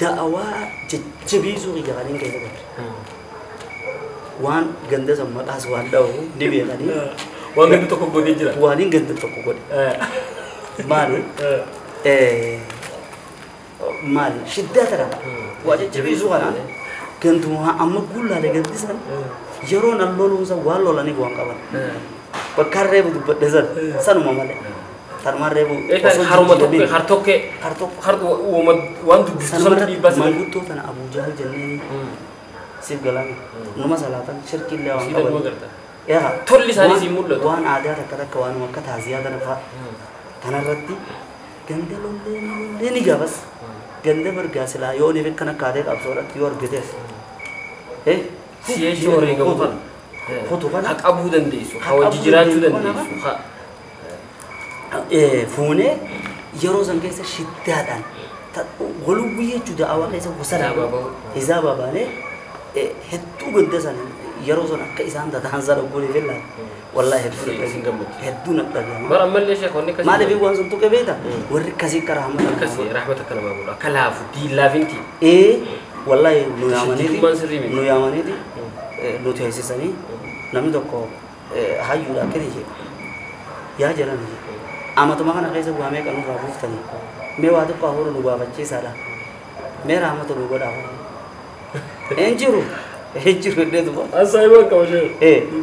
دعوة جبيزو يجعلين كذا وان جندز أمك أسوان داو دبي غني وان جند تكو قدي جرا وانين جند تكو قدي مال مال شدة ترى واجد جبيزو غنا جندوها أمك قول على جندسان يرون اللولو سا والو لاني قوان كابان بكار ريبو دزر سانو مامالي ترمار ريبو حرمتوك خرطوك خرط وان تبصم تبي بس مانغوتو تنا أبو جهل جنني سيف غلامي نما سلاتان شركي اللي وان كابان يا تولي ساني سيمول وان عادة تكذا كوان وقت هزيادة نفا تنا رتي جندة لولي جابس جندة برجاسلا يوني بكنا كادك أبصورة يور بديس سيجي ورينغ وفن حق أبو دنديسو حوا جيرانجو دنديسو خا فونه يروز أنكيس شدادان غلوبية جدا أول كيس وسلا إذا بابانه هدو قدسان يروز أنك إذا أنت تهانزر وقولي فيلا والله هدو نقدر برا ملي شيخ وني كسي ما لبي وان سنتو كبيتا ورك كسي كرامة كسي رحمتك أنا ما بقول كلافو دي لافينتي والله نو يامانيتي نو تهسسني نمي دكو هايو لا كده يا جلاني أما تما كنا كيسه بوامي كانوا رافوفتني مي وادو كهور نوبا بچي سالا مي رحمة نوبا داو انجرو ده تو أسايبا كوجه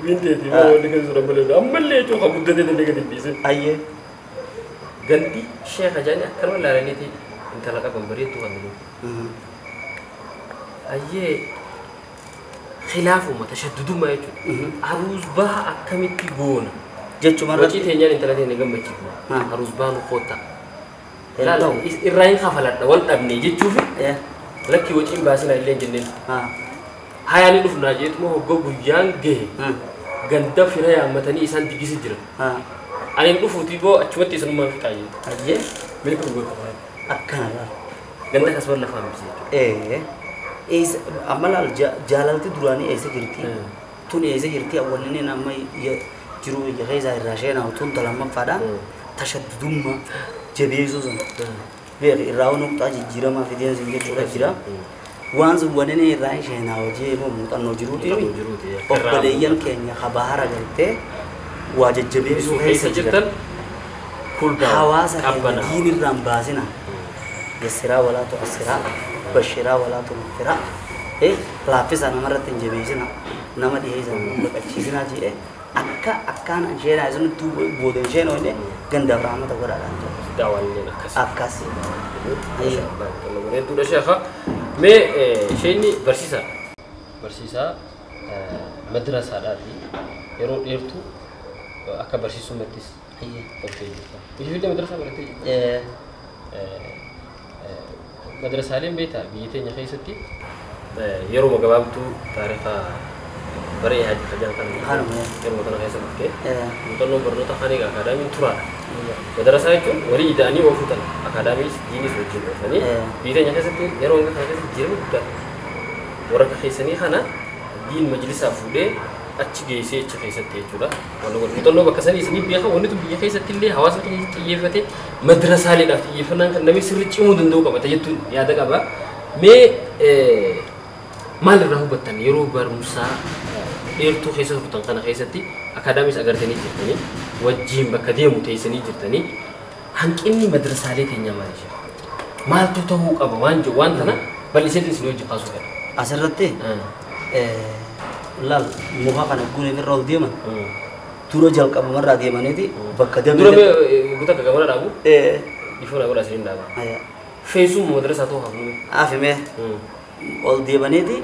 بنتي دي ما ودي كسر بلد أما اللي جو خبود ده اللي كده بيسه أيه ganti شيخ جاني أكرم لا رنيتي أنت لك بمبريت تو عندو أيه خلاف وما تشدد ما يجود عروس بها أكمل تيجون جت مرة وجيت هني أنت لا تيجي نجمع تيجون عروس بها نقطة لا لا الرأي خفلت ولا أبني جت شوفي لك وجين باسنا اللي جنين هاي أنا نشوف ناجيت ما هو جو يان جه غندا فينا يا متني إنسان تيجي سجرا أنا نشوف تيجو أشوت تيسن ما في تاجي أيه ملك رجول أكنا غندا كسبر لفهم بسيط إيش أملا جالالتي دراني إيش جرتي توني إيش جرتي أولني نامي يجرو يغيظ الرجال أو تون تلامم فدا تشدد ما جبيزو زن بير الراون نقطة جيرا ما في دين زنجة جورا جيرا وانز ونني راي شينا وجه مو متنو جروتي وبديان كينيا خبارة جرتي واجد جبيزو هي سجرتن كل حواسا دين الرمبازنا يسرا ولا تؤسرا بشرا ولا تنفرا لافز أنا مرة تنجبيزنا نما دي هيزنا بكتشيزنا جيه أكا نجينا إذن تو بودن جينا وين جندا برامة تقول على داوالين أكاسي أيه kalau boleh tu dah syekh me shayni bersisa madrasah tadi erot ertu akka bersisu metis iya oke itu dia madrasah berarti madrasah lain beta biyitnya kaisati yero magababtu tarikha bari haji kajan kan yero magana kaisati ke mutano berno takhani ga akadami tura madrasah itu wali idani wa futan akadami jenis wajib tani biyitnya kaisati yero magana kaisati jiru bukan waraka kaisani khana din majlis afude achi geese achi kaisati jura walau mutano bakasani sini biya ka wani tu biya kaisati le hawasa kaisati yefate madrasah le dafti yefanan kan nabi sirri mudun do ka bata yettu ya daga ba me mal rahu batan yero bar musa ertu kaisati butan kana kaisati akademis agar tani jirtani wajjim bakademu taysani jirtani hanqinni madrasah le tenya malisha mal tu tahu qaba wanjo wantana bal isetin sino jiqasu ka asarratti lal muha kana gune fi rol diman dura jalqabumarraa deemaniiti bakka dura damee mee guutaa gagamana dhaabu ifoo dhaabuu dhaasanii dhaaba aya feesum madrasaa ta'uu hafnu afime ol deemaniiti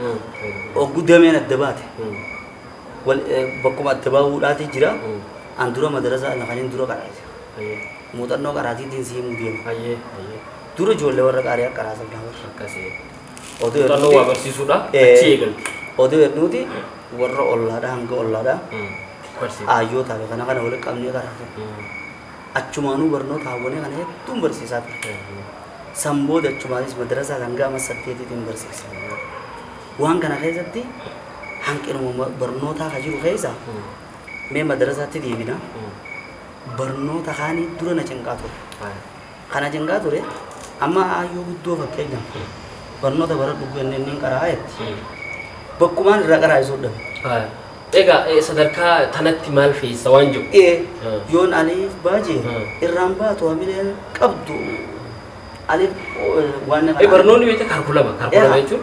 oggu dameen adda baate wal bakkuma adda bahuudhaati jira an dura madrasaa lafaniin dura qaraase muuxannoo qaraatiitiin siimuu deemu dura ijoollee warra qaarii akka qaraasan daawwarra akkasii oduu muuxannoo waa barsiisuudha achi eegalte oduu hedduuti warra ollaadha hanga ollaadha barsiisa aayyoo taate kana walitti qabnee qaraase achumaanuu barnoota hawwanee kana hedduun barsiisaa ture sambooda achumaanis madrasaa kan gama 8tiin barsiisa waan kana keessatti hanqinuma barnootaa ka jiru keessa mee madrasaatti deebina barnoota kaanii dura na cinqaa ture kana cinqaa ture amma aayyoo guddoo fakkeenyaaf barnoota bara dhugganneen niin qaraayetti bakkumaan irraa qaraayisuu dhabe egaa sadarkaa tanatti maal feessa waan jiru yoon aliif baajee irraan baatu hamileen qabdu aliif waan barnoonni beektaa kaalkulama jechuun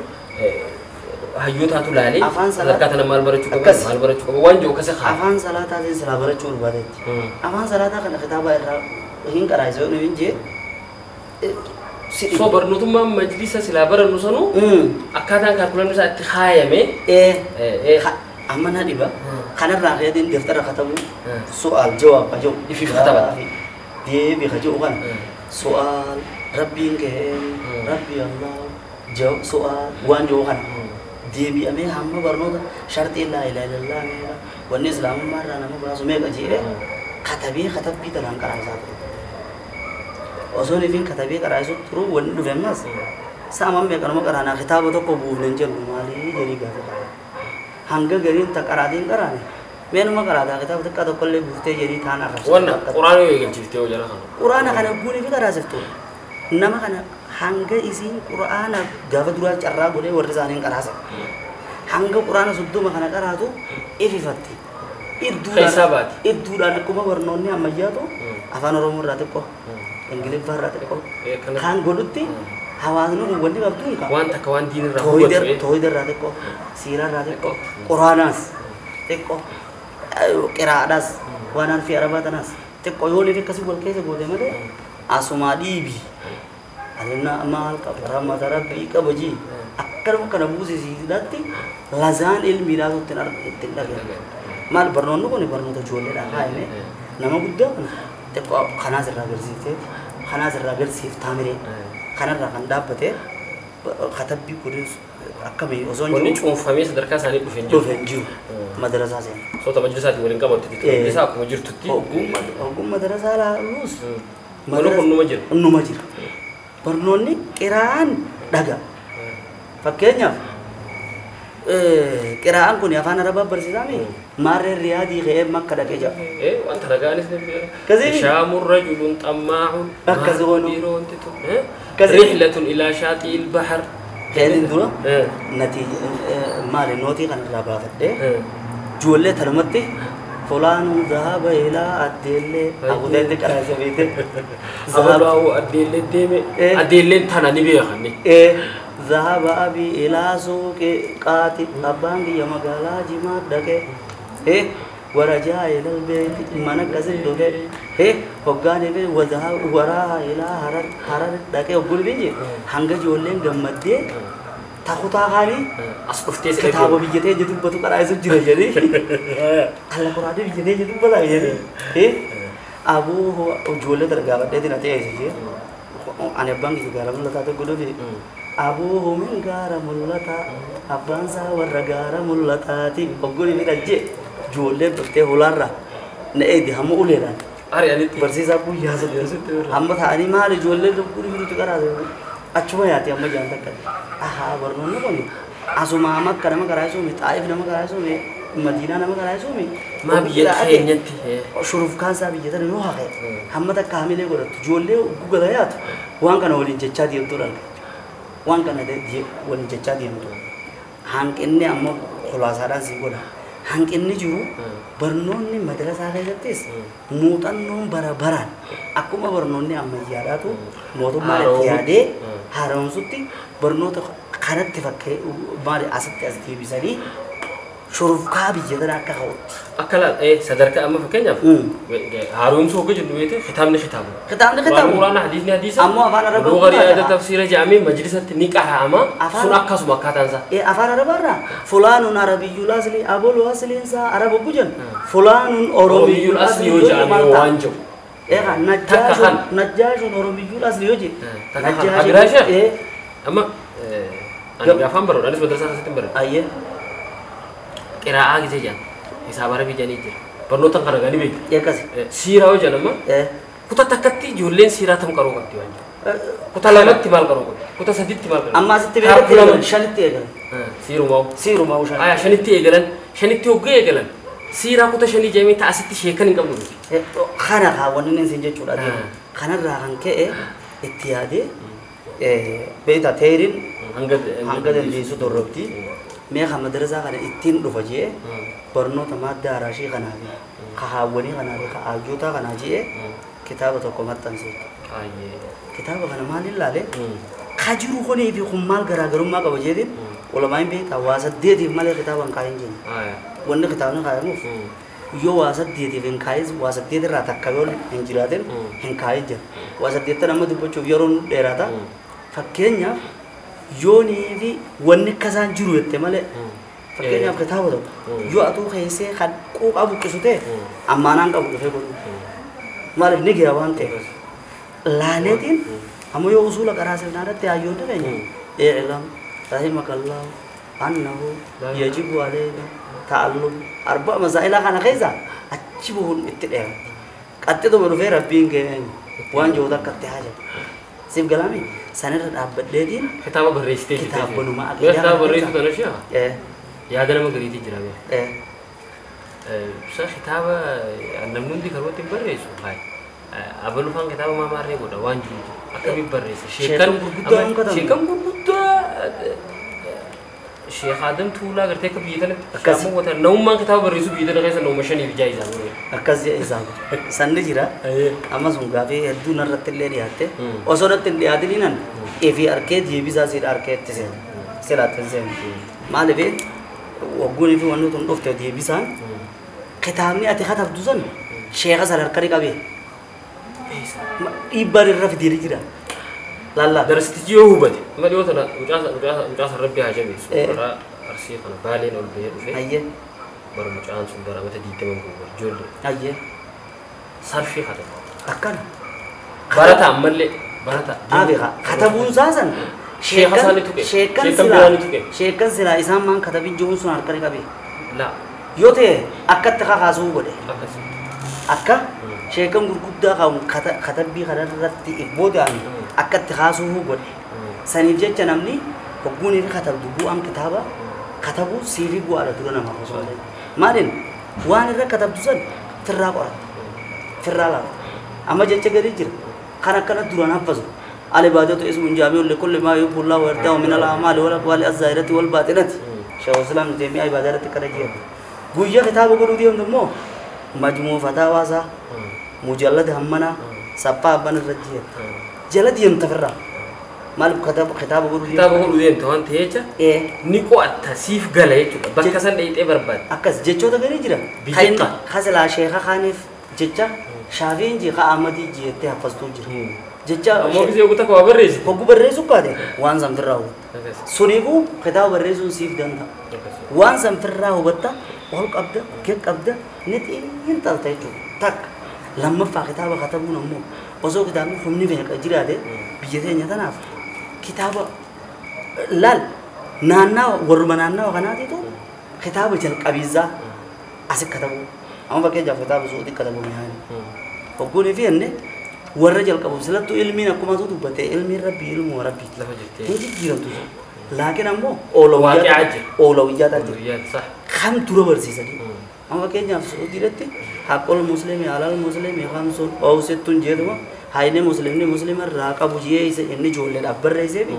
hayyootaatu laalee sadarkaa tana maal barachuu qaba waan jiru akkasii haa afaan salaataatiin silaa barachuu barbaadetti afaan salaataa kana kitaaba irraa hin qaraayisuu hin jee so barnootummaan majlisa silaa barannu sanuu akkaataan kaalkulamni isaa itti kaayame amma na dhiba kanarraa keetiin deftara katabu su'aal jawaab kajiu ifi katabata deebi kajiu kan su'aal rabbiin keen rabbi allah jawab su'aal waan jiru kan deebi amee hamma barnoota shartii laa ilaaha illallah meeqa wanni islaamummaa irraa nama baasu meeqa jedhee katabee katabbii tanaan qaraasaa ture osoo nifiin katabee qaraasu turu wanni dhufe ammas saaman meeqa nama qaraanaa kitaaba tokko buufnen jedhu maalii jedhii gaafa hanga gariin ta qaraatiin qaraane meenuma qaraataa kitaaba xiqqaa tokkollee buuftee jedhii taan arrabsa wanna quraana yoo eegalchiftee yoo jala kana quraana kana buunii fi qaraasiftu nama kana hanga isiin quraana gaafa duraa carraa godhee warri isaaniin qaraasa hanga quraana 30 kana qaraatu ififatti idduudhaan akkuma barnoonni ammayyaatu afaan oromoo irraa xiqqoo ingiliffaa irraa xiqqoo kan godhutti hawaasni kun wanni qabduun qaba waan takka waan diin irraa hubatu tooyida irraa xiqqoo siiraa irraa xiqqoo quraanaas xiqqoo qiraadhaas waan harfi arabaa tanaas xiqqoo yoo nifi akkasii wal keessa goote malee asumaa dhiibi alinna maal qaba rahmata rabbii qaba jii akkanuma kana buusisiidhaatti lazaan ilmiidhaatu ittiin dhagee maal barnoonni kun barnoota ijoolleedhaan kaa'ime nama guddaa kana xiqqoo kanaas irraa agarsiiftee kanaas irraa agarsiiftaa miree kanarraa kan dhaabbate katabbii kunis akkamii osoo hin wanni cuunfamee sadarkaa isaanii dhufe hin jiru madarasaa seena soota majlisaatiin waliin qabattu majlisaa akkuma jirtutti ogummaa madarasaa laaluus numa jira numa jira barnoonni qiraan dhaga fakkeenyaaf qiraan kun afaan arabaa barsiisaami maarree riyaadii ka'ee makka dhaqee jira wanta dhagaanis كذي شام رجل طماع أكزونه رحلة إلى شاطئ البحر كذي دورا نتيجة مال نوتي كان رابطة جولة ترمتي فلان ذهب إلى الدلة أبو دلة كراس بيته ذهب أو الدلة ديم الدلة ثنا نبيه خني ذهب أبي إلى سوق قاتي أبانغي يوم قالا جماد دكه ورجع إلى البيت المانا كذب دوله هقاني به وذهب وراها إلى هرر دكه وقول بيجي هنگا جولين جمدة تاخوتا خالي أسقفتي كتابه بيجته جدوم بتو كرايسو جرا جري الله قرآن بيجته جدوم بتا جري أبو هو جولة ترجع بدي نتيه إيش أنا بانك جارا ملتا تقولوا بي أبو هو من جارا ملتا أبان سا ورا جارا ملتا تي بقول بي تجي جولة بتة هولارا نأدي هم أوليران أري أني برسي سابو ياسد هم ثاني ما على جولة بقول بي تكرا أشوفه ياتي هم جانتا كذا برنون نقولي أسمع ما كلام كرايسو مي طائف نما كرايسو مي مدينة نما كرايسو مي ما بيجي نتي شروف كان سابي جدا نوها كه هم تا كامله قرأت جولة قليات وان كانوا ولين جتشا ديم تورال وان كانوا ده ولين جتشا ديم تورال هانك إني أمم خلاص هذا سيقولا هانك إني جرو برنون ني مدرسة هذا جتيس موتان نوم برابران أكو ما برنون ني أمم يارا تو موتو مال تيادي هارون سوتي برنون تو خانت تفكر مال أسد أسدي بيساري شروف كابي جدنا كهوت أكلا صدرك أما فكينيا هارون سوق جدو بيته ختامني ختام قرآن حديثني حديث أما أفان ربنا لغة هذا تفسير جامع مجلس النكاح أما سن أكاس مكاتنسا أفان ربنا فلان عربي الأصلي أبو الأصلي إنسا عرب بوجن فلان أوروبي الأصلي جامع وانجو نجاش أوروبي الأصلي يجي نجاش أما أنا أفهم برو أنا سمعت سالفة تمبر أيه قراءة جيجان حساب عربي جاني جر برنو تنقل غني بيك يا كذي سيرة وجانا ما كتا تكتي جولين سيرة تم كارو كتي وانجو كتا لامت تمال كارو كتا سديد تمال كارو أما ستبيع شنت تيجان سيرو ماو شنت شنت تيجان شنت توجي يجان سيرة كتا شني جامي تأسيت شيكان إنكم نقول خنا خاونين نسيج شو لادي خنا راهن كه اتيادي بيتا تيرين هنگد جيسو دوربتي مي خمدرزا خنا اتين دفجيه برنو تماد داراشي خنابي خاوني خنابي خاجوتا خناجيه كتابة حكومت تنسيق كتابة خنا مال لله خاجرو خوني في خمال غراغرو ما كوجيدين علماء بيتا واسد دي مال كتابة كاين جين ون كتابنا كاين يو واسد دي بين كايز واسد دي راتا كابول انجرادين هن كايج واسد دي تنام دبو چو يرون ديراتا فكينيا يوني في ون كزان جرو يتمالي فكينيا كتابة دو يو اتو خيسي خد كوك ابو كسوته امانان كابو كسوته مال نيجي اوانته لالتين هم يو اصول كراسه نارت ايون تبني اعلم رحمك الله انه يجب علينا تعلم اربع مسائل كان خيزا اجيبون اتدار قتدو برفي ربين كين وان جودا كت حاجه سيف كلامي سنر ابدين كتابه بريستي كتاب بنما كتاب بريستي تنشيا يا دنا مغريتي جرابي بس كتابه نمنون دي كروت بريسو هاي أبلو فان كتابه ما ماري كودا وانجو أكبر بريس شيكان بربودا شيخ آدم تولا قرتي كبيتنا كامو وتر نوم ما كتابه بريسو بيتنا كيسا نوم مشاني بجايزة أكاز جايزة سنة جرا أما سونغا في هدو نرت اللي رياته وصورت اللي هذه لينان في أركيد يبي زازير أركيد تسين سلات تسين ما لبي وقولي في وانو تنقف تودي يبي سان كتابني أتي خطاب دوزن شيخ سالر كاري كابي إبار الرف ديري جرا لا درست جيو بدي ما دي وتنا وجاس ربي هاجمي سورة أرسي خنا بالين أول بير وفي أيه برا مجان سندرا متى دي تمام كوبر جول أيه صرفي خطأ أكن برتا عمل برتا أبي خطابون زازن شيكن سلا إسام مان خطابين جون سنار كاري كابي لا يوته أكت تكا خازو بده أكا شيكن غرغدا قاوم خطابي خدرتي إبودان أكت خازو بده سنيجة جنامني بقولي في خطاب دبو أم كتابة خطابو سيفي بو على دورنا ما خصوصا مارين وانا را خطاب دوسن فرلا أما جت كذي جر خنا دورنا فزو على بعده تو اسم جامع لكل ما يحب الله ويرضاه من الأعمال والأقوال الظاهرة والباطنة شيخ الإسلام جميع عبادات كرجية غويا كتاب غرو ديهم دمو مجموع فتاوى سا مجلد همنا سبا بن الرجية جلد ينتفرع مال كتاب غرو ديهم توان تيجا نيكو التسيف غلاي بكسن ديت برباد أكس جتشو تغني جرا خازلا شيخ خانف جتشا شافين جي خامدي جي تحفظ توجر جتشا أما كذي أقول تكوا بريز بقول بريزو كده وان زمفراو سونيبو كتاب بريزو سيف دانتا وان زمفراو بتا والق أبدا كيك أبدا نتي ينتال تيجو تك لما فا كتاب خطبون أمو وزو كتاب خمني فيها كجرا ده بيجي نتناف كتاب لال نانا ورمانانا وغناتي تو كتاب جل كبيزة أسك كتابو أما بقى جاب كتاب سعودي كتابو مهاني بقول فيه إنه ورجال كابو سلا تو علمي نكما تو بته علمي ربي علم وربي هنجي جيران تو لكن أمو أولويات صح خم تورو برسي سدي أما بقى جاب سعودي رتي حقول مسلم على المسلم خمسون أو ستون جدوا هاي مسلم راكا بوجيه إيسا إني جول لأبر رئيسه بي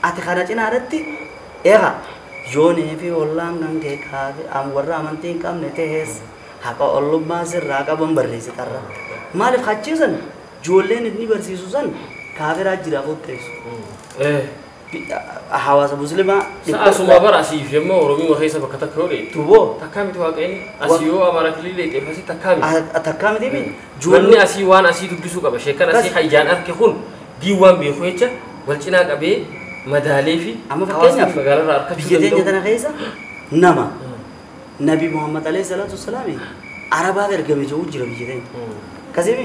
أتخارجين عرتي إيها يوني في والله عن كافي أم ورا أمانتين كام نتهس حقا الله ما سر راكا بمبر رئيسه ترى ما لف خاتشيزن جولين إني برسيسوزن كافي راج جرافو تريسو hawaasa muslimaa asuma bara asii fi amma oromiin keessa bakka takka yoo dheetu tuboo takkaamiti waaqni asii yoo amara kilillee xeeffasi takkaamiti takkaamiti mi manni asii waan asii dubbisuu qaba sheekan asii hayyaan arke kun diiwaan beeku jecha wal cinaa qabee madaalee fi amma fakkeenyaaf magaalarraa harkachuu biyya teenya tana keessa nama nabi muhammad alayhi salatu wassalaam arabaa ergame jiru jira biyya teenya kasimi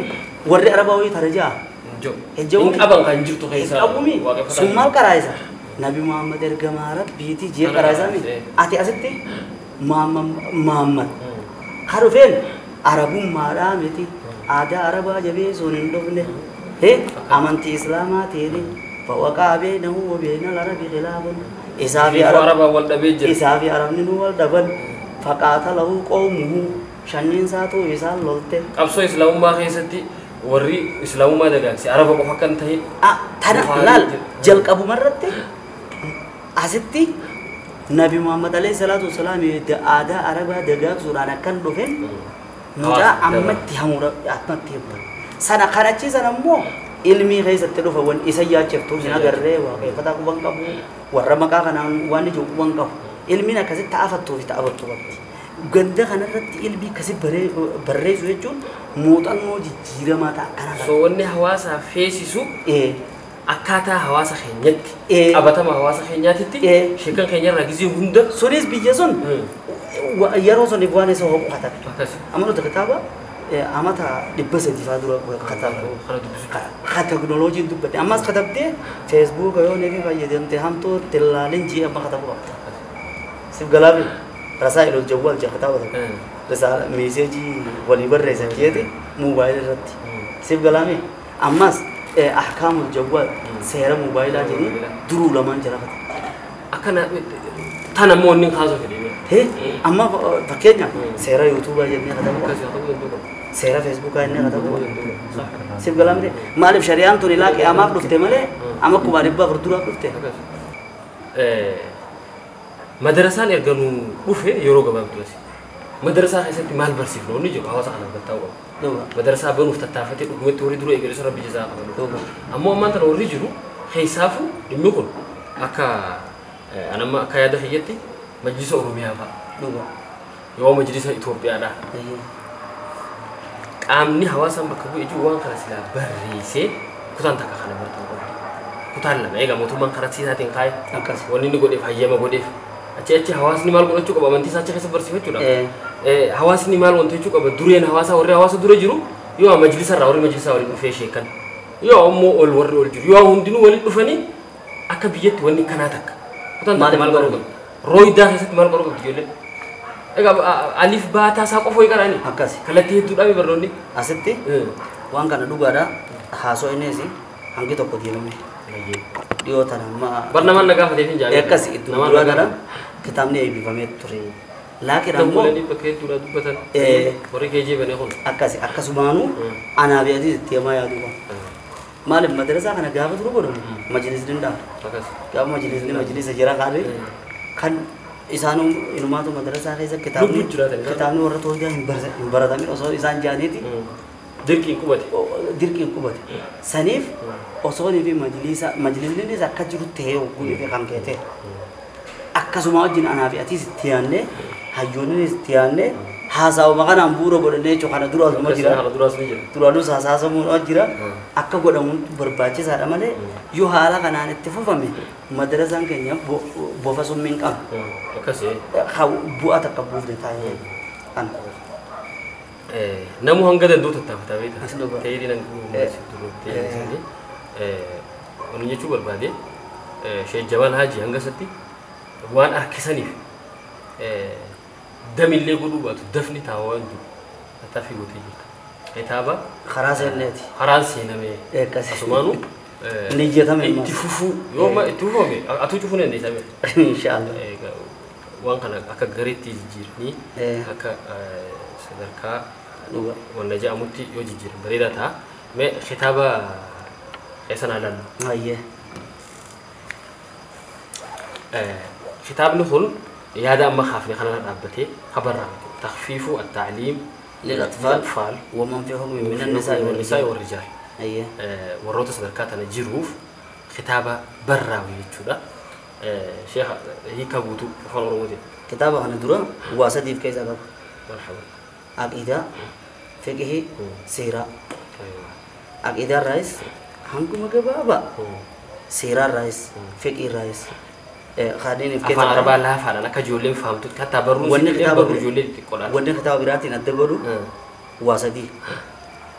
warri arabaa wayii tarajaa in qaban kan jirtu keessa qabumi summal qaraayisa nabi muhammad ergama rabbiiti jee qaraayisa mi ati asitti muhammad harufeen arabummaadhaa miti aadaa arabaa jabee sun hin dhufne amantii islaamaa teeni fawaqaa beenahu wa beena larabi khilaafun isaa fi arabni nu wal dhaban faqaatalahu qawmuhu shanniin saatu isaan lolte qabsoo islaamummaa keessatti warri islaamummaa dagaagse araba qofa kan ta'e tana laal jalqabumarratti asitti nabi muhammad alayhi salatu wassalaam aadaa arabaa dagaagsuudhaan akkan dhufe mucaa ammatti hamuudha ammatti himtan sana kanachiisan ammoo ilmii keessatti dhufa wan isa yaachiftu hin agarree waaqeffataa quban qabu warra maqaa kanaan waan ijoo quban qabu ilmiin akkasitti ta'afattuu fi ta'afattu qabdi ganda kanarratti ilbii akkasi barreessu jechuun muuxannoo jijjiiramaa ta'a kanarra so wanni hawaasaa feesisu akkaataa hawaasa keenyatti qabatama hawaasa keenyaatitti sheekan keenyarraa gizii hunda sunis biyya sun yeroo sun waan isa hoqu hatan amma nuti kitaaba amata 300 dura katabu ka teknolojiin dubbate ammas katabdee feesbuuk yoo neefi fayyadamte hamtuu tillaalin jii amma katabu qabda sif galaabi rasaa'il jawwal jaa katabu risaala meeseejii walii barreessan jeeti moobaayil irratti sif galaabi ammas ahkaamul jawwal seera moobaayilaa jedhii duruu lamaan jala katabu akkana tan ammoo inni kaasoo fedhe amma fakkeenyaaf seera yuutuubaa jennee katabu seera feesbuukaa inni katabu sif galamte maaliif shari'aan tun ilaa qiyaamaaf dhufte malee amma kuma 400 dura dhufte madrasaan erga nu dhufe yeroo gabaabduu asi madrasaa keessatti maal barsiifnu inni jiru hawaasa kana gattaa'u qaba madrasaa banuuf tattaafatee dhugumatti horii dura eegalee rabbi jazaa qaba ammoo ammaan tana horii jiru keessaafu dhimmi kun akka anamma akka yaada kiyyatti majlisa oromiyaa fa'a yoo majlisa Itoophiyaadha qaamni hawaasaan bakka bu'e jiru waan kana silaa barreessee kutaan takka kana bartaa'u qabdi kutaan lama egaa mootummaan karatsiisaatiin kaa'e wanni inni godheef hayyama godheef achi hawaasni maal godhachuu qaba amantii isaa achi keessa barsiifachuudha hawaasni maal wanta jechuu qaba dureen hawaasaa warri hawaasa dura jiru yoo majlisarraa warri majlisaa waliin dhufee sheekan yoo ammoo ol warri ol jiru yoo hundinuu waliin dhufanii akka biyyatti wanni kanaa takka kutaan takka maal godhuu qabdi rooyidaa keessatti maal godhuu qabdi ijoolleen egaa alif baataa isaa qofa ho'i qaranii akkasi kallattii hedduudhaa barnoonni asitti waan kana dhugaadha haasoo innis hangi tokko diimame dhiyoo tana amma barnamaan nagaa fateef hin jaalle akkasi iddoo duraa gara kitaabni eebbifamee ture laakiin ammoo bakka hedduudha dubbatan warri keejii banee kun akkasi akkasumaanuu anaa fi adii itti himaa yaaduu qaba maaliif madrasaa kana gaafa turu godhamu majlisni dhaaba gaafa majlisa jira kaadhe kan isaanuu inumaatu madrasaa keessa kitaabni warra toogaa hin baratamin osoo isaan jaaniiti dirqiin qubate saniif osoo fi majlisni akka jiru ta'ee oguu fi kan keete akkasuma wajjin anaa fi atiis itti yaanne hayyoonnis itti yaanne haasawuma kanaan bu'uura godhannee jechuun kana duraasuma jira duraanis haasawamuun jira akka godhamuun barbaachisaadha malee yoo haala kanaan itti fufame madrasaan keenya bofa summiin qabu bu'aa takka buufne taa'ee kana. Namu hanga danda'u tattaafataa beektaa ta'ee diinan wani jechuu barbaade Sheekh Jamaal Haji hanga isatti waan harkisaniif damillee godhuu baatu dafni taawaa hin jiru tattaaffii gootee jirta kitaaba karaa seenneeti karaan seenamee asumaanu niyyatamee itti fufuu yooma itti fufame atuu cufuu dandeessaa beektaa inshaallah waan kana akka gareetti jijjiiranii akka sadarkaa wanda jedhamutti yoo jijjiiran bareedaa ta'a mee kitaaba eessanaa laannu ayyee kitaabni kun yaada amma kaafne kanarra dhaabbatee habarraa takhfiifu at-ta'liim للأطفال ومن فيهم من النساء والرجال أيه warroota sadarkaa tana jiruuf kitaaba barraa'u jechuudha. Sheekh hiika guutuu afaan Oromootiin. kitaaba kana dura waa sadiif keessa qaba. Marhaba. Aqiidaa, fiqhii, seeraa. Aqiidaa irraayis hanguma gabaabaa. Seeraa irraayis, fiqhii irraayis. Kaadiniif keessa Afaan Arabaa laafaadhaan akka ijoolleen fahamtutti kattaa barruun wanni sibiillee barruu ijoollee xiqqoodhaan. wanni kitaaba biraatiin adda godhu waa sadii.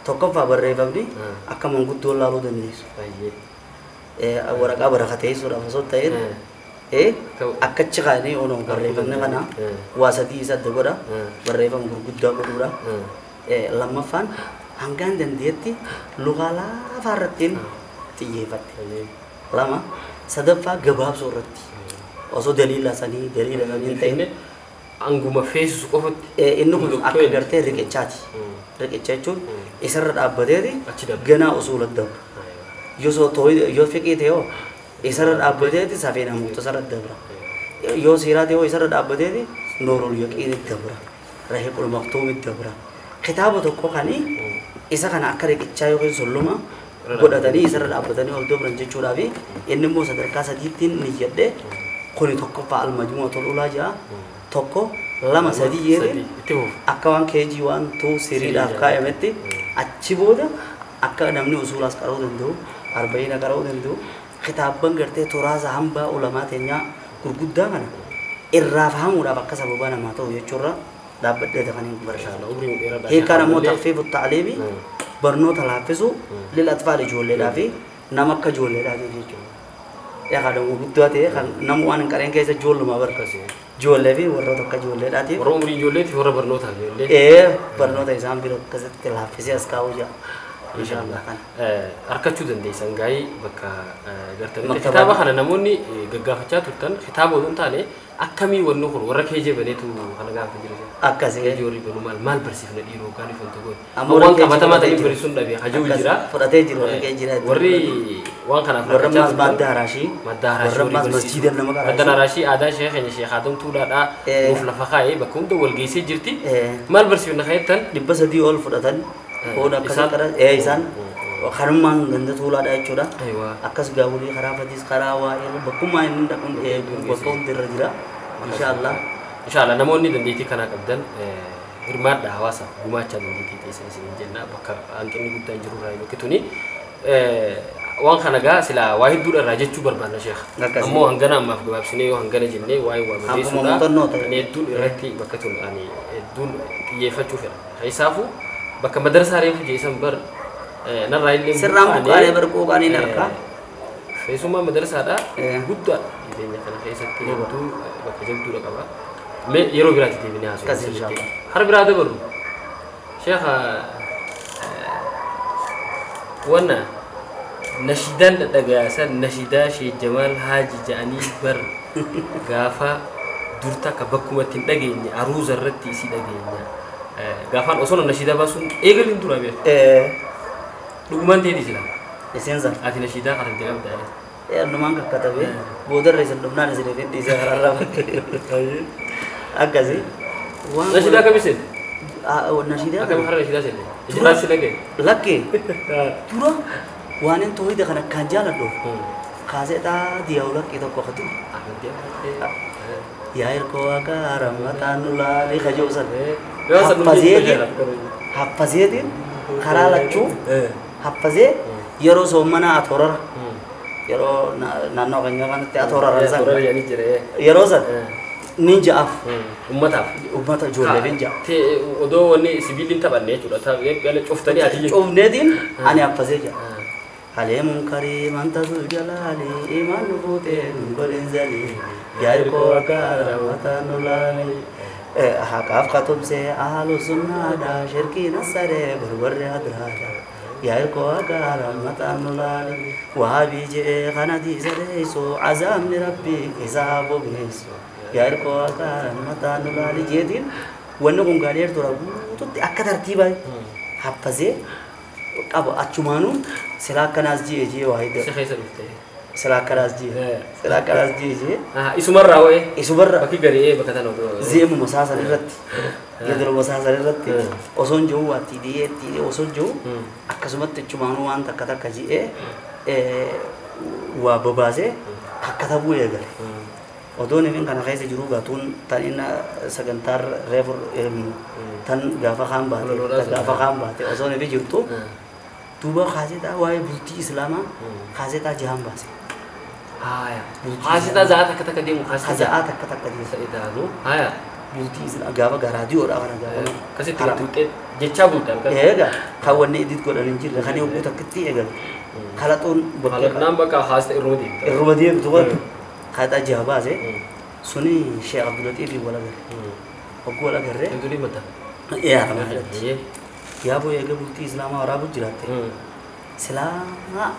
Tokkoffaa barreeffamni akka manguddoon laaluu dandeessu. Baay'ee. Waraqaa barakatee jechuudhaaf osoo ta'een akka achi kaa'anii ooluu barreeffamni kana waa sadii isa adda godha. Barreeffama gurguddaa godhuudha. Lammaffaan hangaan dandeetti luqaa laafaa irrattiin xiyyeeffatte. Lama sadaffaa gabaabsoo irratti osoo daliila sanii hin ta'in Anguma feesisu qofatti. inni kun akka gartee riqichaati. Riqicha jechuun isarra dhaabbateeti ganaa usuula dabra. Yoo fiqii ta'e isarra dhaabbateeti safeen hamuutu isarra dabra. Yoo siiraa ta'e isarra dhaabbateeti noorul yaqiini dabra. Rahiqul maktuumi dabra. Kitaaba tokko kanii isa kana akka riqichaa yookiin sulluma godhatanii isarra dhaabbatanii ol dabran jechuudhaafi inni immoo sadarkaa sadiittiin ni jedhe kuni tokkoffaa almajmuu'atul ulaa ja'a. Tokko lama sadii yeedhe akka waan keejii waan tuu siriidhaaf kaa'ametti achi booda akka namni usuulaas qara'uu danda'u arba'ina qara'uu danda'u kitaabban gartee toraasa hambaa ulamaa teenyaa gurguddaa kana irraa fahamuudhaaf akka sababa namaa ta'u jechuurra dhaabbadheeta kan hin barbaadu. Hiikaan ammoo taqfiifu ta'aliimi barnoota laaffisuu lil atfaal ijoolleedhaa fi nama akka ijoolleedhaati jechuudha. Yaadamuu guddaa ta'e kan nama waan hin qareen keessa ijoolluma barkase. Ijoollee fi warroota akka ijoolleedhaatiif. Warra umurii ijoolleeti warra barnootaa ijoollee. Barnoota isaan bira akkasitti laaffisee as kaa'uu jira. Inshaallah kan. Arkachuu dandeessan gaa'ii bakka gartanii kitaaba kana namoonni gaggaafachaa turtan kitaaba osoo hin taane akkamii wanni kun warra keejee baneetu kana gaafa jiru. Akkasii. Ijoollee banuu maal barsiifna dhiiroo gaanii fonto goone. Waan qabatamaa ta'e barsiisuun dhabee hajuu jira. Fudhatee jiru warra kee jira. Warri waan kanaaf warra maas madda haraashii. Warra maas masjiida nama qaraashii. Madda haraashii aadaa sheekheenya sheekhaatuun tuudhaadhaa nuuf lafa kaa'ee bakka hunda wal geessee jirti. Maal barsiifna kaa'ettan 300 ol fudhatan. Oda akkasii karaa isaan kanummaan ganda tuulaadha jechuudha. Akkas gaawulii karaa fatiis karaa waa'ee bakkummaa inni dhaquun bakka hundi irra jira. Inshaallah namoonni dandeettii kanaa qabdan hirmaadha hawaasa gumaachaa dandeettii teessan isin jenna bakka hanqinni guddaan jiru irraa bakkituni. Waan kana gaa sila waa hedduudha irraa jechuu barbaadna sheekha. Ammoo hangana ammaaf gabaabsinee yoo hangana jennee waa'ee waa madeessuudha. Ani hedduun irratti bakka tun ani hedduun xiyyeeffachuu fedha. Hayisaafuu bakka madarsaa reefu jeesan bar narraa illee sirraan buqqaalee barquu qaanii narkaa keessumaa madarsaadha guddaa jireenya kana keessatti hedduu bakka jabduudha qaba mee yeroo biraatti deebinee haasofna har biraa dabalu sheekha wanna nashiidaan dhadhagaasan nashiidaa shee Jamaal Haaji ja'anii bar gaafa durta akka bakkumatti hin dhageenye aruuza irratti isii dhageenya gaafaan osoo nashiidaa baasuun eegalin dura beeku. Dhugumaan ta'ee jira. Iseensa. Ati nashiidaa kana itti qabdaa. Dhumaan kakkatabee boodarra isa dhumnaan isin fedhii isa kararraa akkasii. Nashiidaa kamiseen. Nashiidaa. Akkami har'a nashiidaa seenne. Ijiraas si lagee. Lakkee. Dura waan hin toohida kana kan jaaladhu. Kaaseedhaa diyaa'u lakkee tokko hatu. Yaa erkoo akka rammataan laalee kajoosan. Haffazeetiin karaa lachuu haffazee yeroo soommanaa atorara yeroo naannoo keenya kanatti atorara san yeroo san nin ja'aaf ummata ijoollee nin ja'a. Odoo wanni sibiiliin taphanne jechuudha. Taphee cuftanii ati jechuudha. Cufneetiin ani haffazee jira. Halee munkarii mantatu jalaalee imaan nufuutee nungoleen zalee yaadikoo akka rammataan laalee. Haqaaf katumsee ahlu sunnaadha shirkii nasaree barbarree adiraadha yaadikoo akka rammataan laalee waabii jedhee kana diisadeessu azaabni rabbii isaa bobeessu yaadikoo akka rammataan laalee jeetiin wanni kun gaarii tura guututti akka tartiibaa haffazee qabu achumaanuu silaa akkanaas ji'ee waa hidda. Sila karas ji. Isumarraa wae. Isumarraa. Bakki gari'ee bakka tan odoo. Zeemu masaasan irratti. Yeedaloo masaasan irratti. Osoon jiru waatti dhiyee osoo jiru akkasumatti achumaanuu waan takka ji'ee waa babaasee kakkatabuu eegale. Odoon inni kana keessa jiru gaatuun tan inni sagantaa reefu tan gaafa kaan baate osoo inni jirtu duuba kaasetaa waa'ee bultii islaamaa kaasetaa jahan baase. Kaasetaa za'a takka takka deemu Kaasetaa takka takka deemu. Sa'idaanu Bultii islaamaa gaafa garaadiyoodha kana gaafa. Akkasitti tuuxee jechaa buutaan kan. Eega kaawwanni idit godhan hin jirre kan yogguu takkatti eegale. Kalaxuun Naan bakka haasita irruma deemta. irruma deemtu wanti kaasetaa jaha baase suni Sheekh Abdulatif wala gare. Hogguu wala garree. Inturii mata. Yaa maadatti. Yaa boo eega bultii islaamaa waraabu jiraatte. Islaamaa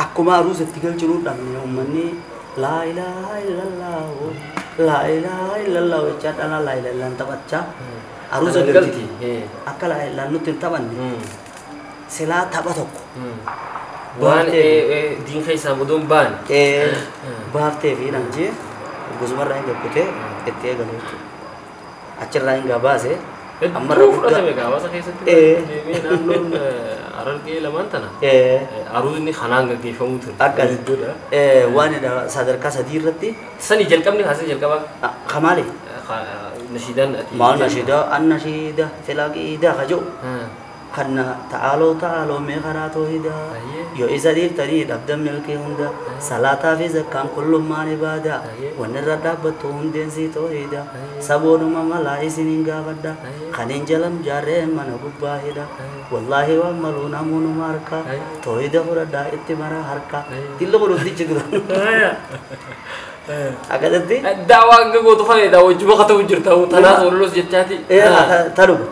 akkuma aruusatti galchuudhaan uummanni laa ilaaha illallah laa ilaaha illallah jechaa dhala laa ilaaha illallah taphachaa aruusa galti akka laa ilaaha nutti hin taphanne silaa tapha tokko Waan diin keessaa muduun baan. baaftee fi dhanjee gosumarraa hin gaggutee itti eegalu jechuudha. Achirraa hin gabaase ammarra fudhatame gabaasa keessatti deemee naannoon Harargee lamaan tana aruusni kanaan gaggeeffamuu ture. Akka waan sadarkaa sadii irratti Sani jalqabni haasee jalqabaa kamaali nashiidaan maal nashiida an nashiida filaaqiida kajoo kan ta'aaloo mee karaa toohida yoo isa dhiiftanii dhabdan milkii hunda salaataa fi zakkaan kullummaan ibaadaa wanni irra dhaabbattu hundeensii toohida saboonuma malaa isiniin gaafadha kaniin jalam jaarreen mana gubbaa hidha wallaahi waan maluu namuunuma harka toohida fudhadhaa itti mara harka dillo godhuftichi dura akkanatti daawaa gootu fane daawwachuu bakka ta'u jirta tanaas walolos jechaati. Taluba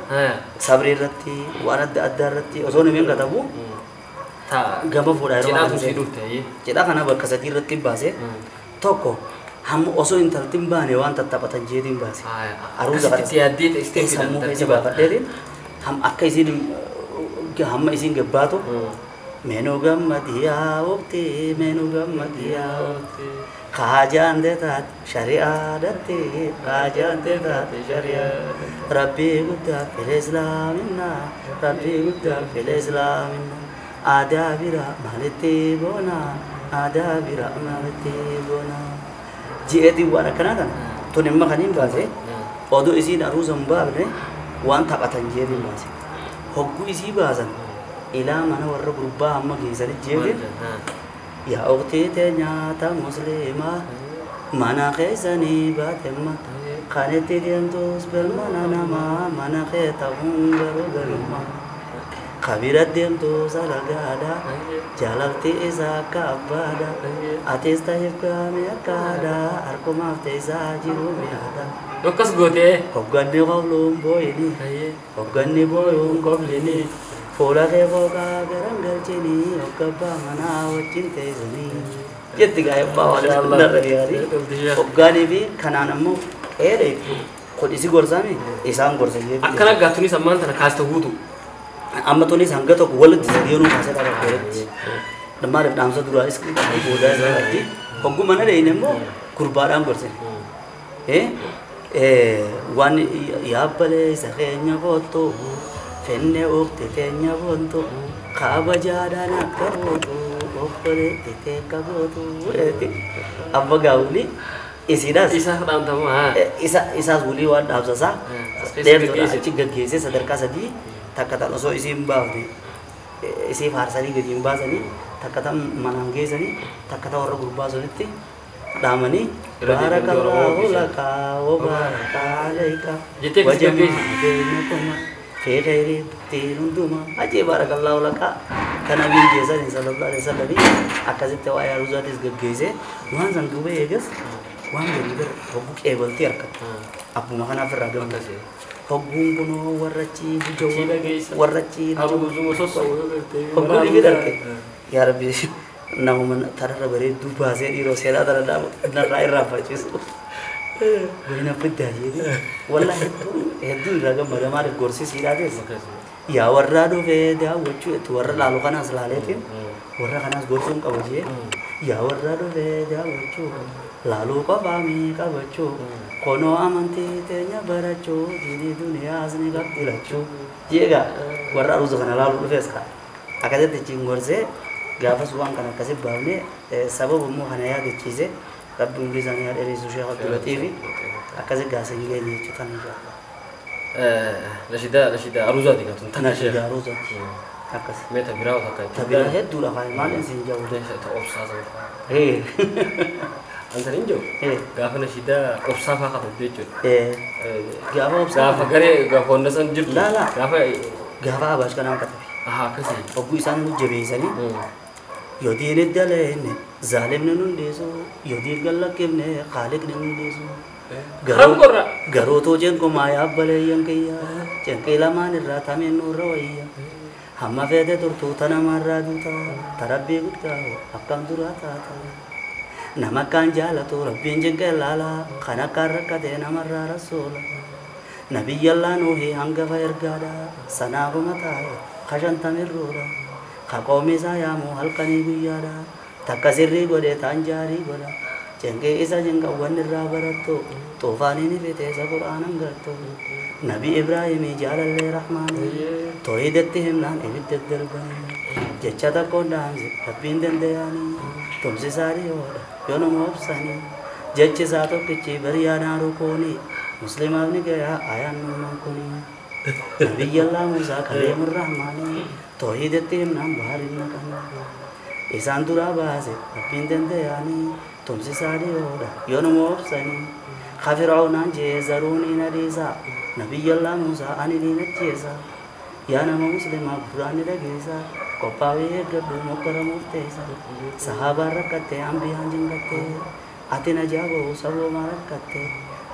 sabrii irratti waan adda addaa irratti osoo namni katabu gama fuudhaa jedhaatu si dhufte jedhaa kana bakka sadii irratti baase tokko hamma osoo intalti hin baane waan tattaphatan jeetiin baase aruusa itti yaaddee sammuu keessa baafadheetiin akka isiin hamma isiin gabbaatu meenuu gammadiyaa waqtii meenuu gammadiyaa waqtii Kajian detat syariah dati kajian detat syariah Rabbi gudda fil Islamina Rabbi gudda fil Islamina ada bira maliti bona ada bira maliti bona jieti wana kanatan to nemma kanin base odo isi daru zambabne wan tapatan jieti base hoggu isi basan ila mana warra gurba amma gisani jieti Ya ukhti ternyata muslimah mana khaisani batemma khaneti diantus bermana nama mana khaitahum barugalma khabirat diantus alagada jalalti isa kabada atis tahif kami akada arkumaf teza jiru miada Dokas gote hogganni qawlum boyni hogganni boyum qoblini Fola ke foga garang galchini okaba mana wajin tezani jetti gaya bawa dari ogani bi kanan ammo ere kodisi gorsami isan gorsani akkana gaatuni sammaan tana kaasta guutu amma tuni sanga to wal disadiyono kasa dara koretti damar damsa dura iski boda zati hoggu mana de inemo kurbadan gorsani wan yabbale sakenya foto Fenne ukti tenya bonto kaba jadana kaboto okole tete kaboto eti abba gauli isidas isa khadam tamu isa zuli wan absasa gaggese sadarkaa sadii takkata osoo isin baafne isi faarsanii gadi hin baasanii takkata manaan geessanii takkata warra gurbaa sunitti dhaamanii baarakallahu laka wa baraka alayka wajama'a في غير تين دوما أجي بارك الله لك كان أبي جيسان صلى الله عليه وسلم أكذب توايا روزات إسقجيسه وان زندوبه يجس وان بيرجر هبوك إبل تيرك أبو ما كان في الرجل هبوم بنو ورچي بجو ورچي أبو بزوم سوسو هبوك يبيرك يا ربي نعم ترى بري دوبا زي روسيلا ترى نراي رافا Bina peda jadi, wallah itu raga malamar kursi sirade. Ya warra do beda, wacu itu warra lalu kan asal aletin, warra kan as gorsum kawaje. Ya warra do beda, wacu lalu kabami kawacu. Kono amanti tenya baracu, di dunia asni kapilacu. Jega warra uzu kan lalu do feska. Akade te cingorze, قافس وان كان كسب باوني سبب مو هنايا دتشيزه رب انجزاني هذا رئيس الشيخ عبد اللطيف أكذا قاسين جاني شتان جا نشيدا أروزاتي كاتون نشيدا أروزات أكذا متى براو تكاي تبينا هاد دولا هاي ما لنسين جو ليش تأوبس هذا إيه أنت نينجو إيه قاف نشيدا أوبس هذا كاتون بيجون إيه قافا أوبس قاف غري قاف هندسة جرت لا قاف قافا أباش كلام كتبي كسي أبوي سان جبيسني يودين الدلين ظالم ننديسو يودين قلك ابن خالق ننديسو garootoo jenko maayaa baleeyyan kiyya jenkee lamaan irraa tameen nurra wayya hamma feete turtuu tanamarraa duuta tarabbii guddaa akkam duraa taata nama akkaan jaalatu rabbiin jenkee laala kan akkaan rakkatee namarraa rasoola nabiyyallaa nuuhi hangafa ergaadha sanaafuma taa'e kashantamirruudha kaqoomisaa yaamuu halkanii guyyaadha takka sirrii godhee taan jaarii godha jengee isa jengawwan irraa barattu toofaaniin fite isa qur'aanan gartu nabi ibraahimii jaalallee rahmaanii toohidatti himnaan ibidda darbanii jecha takkoon dhaamse rabbiin dandayaanii tumsisaa dhiyoodha yoo nama obsanii jechi isaa tokkichi bariyaadhaan rukuunii muslimaaf ni gayaa ayaan nuuman kunii nabiyyallaa muusaa kaleemur rahmaanii toohidatti himnaan baharin naqanii isaan duraa baase rabbiin dandayaanii tumsisaa dhiyoodha yoo nama obsanii خفرعونان جيزروني نديسا نبي الله موسى أني دينك جيسا يا نما مسلم أبراني لجيسا قباوي قدو مكرم مفتيسا صحابة ركتة أنبياء جنكتة أتنا جابو سبو ما ركتة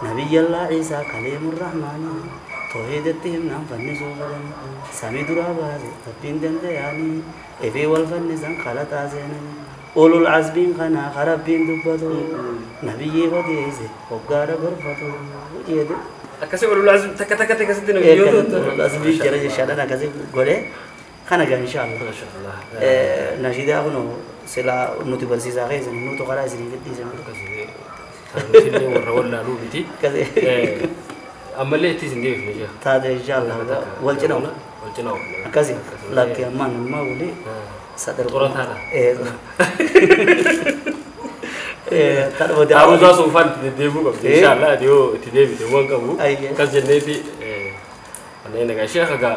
نبي الله عيسى كليم الرحمن توحيد التهم فنسو فلن سمي درابازي تبين دندياني إفي والفنسان خلط آزينني أولو العزبين خنا خربين دبدو نبي وديزي وقارا برفتو جيد أكاسي أولو العزب تك تك تك ستين أولو العزبين جرى جشانا أكاسي قولي خنا إن شاء الله ما شاء الله نشيدا أخنو سلا نوتي برسيسا غيزن نوتو خلا يسرين كدي سنو تلي ورا ولا لو بيتي كذي أما اللي تيجي في نجاح تاد إن شاء الله والجنو أكاسي لكن ما ولي sadar Quran hana tar wada aruza so fan debu ko inshallah dio tidebi te wonka bu kas jenneti anay naga sheekha ga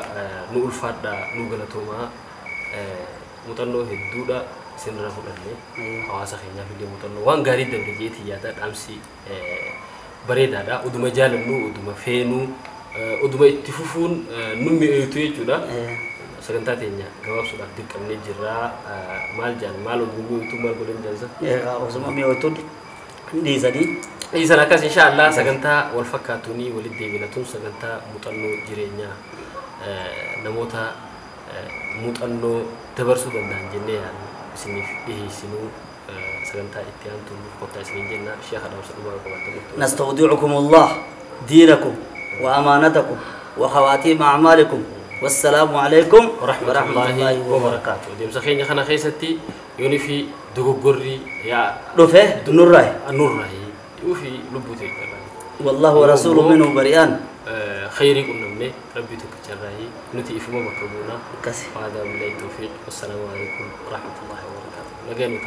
nu ulfadda nu gala toma mutanno hedduda sinra fudanne hawasa khenya fi mutanno wan gari da jeti ya da damsi bareda da uduma jalannu uduma fenu uduma ittifufun nummi etu yechuda sagantaa teenya gabaabsuudhaaf dirqamnee jirra maal jaan maal ogummaa utuu maal godhan jaansa osuma mi'ootu dhiisanii dhiisan akkas inshaallah sagantaa wal fakkaatuunii walitti deebinatuun sagantaa muuxannoo jireenyaa namoota muuxannoo dabarsuu danda'an jennee yaadnu isiniif dhiheessinuu sagantaa itti aantuun qophaa isiniin jenna sheekha dhaamsa dhumaa qabaatan nastawdicukum allah diinakum wa amaanatakum wa khawaatiim a'maalikum والسلام عليكم ورحمة الله وبركاته. ديم سخيني خنا خيستي يوني في دغغوري يا رفه نوراي نوراي وفي لبوتي والله ورسوله منه بريان خيري قلنا مني ربي تكجراي نتي في مكبونا كسي هذا بالله التوفيق والسلام عليكم ورحمة الله وبركاته لقينا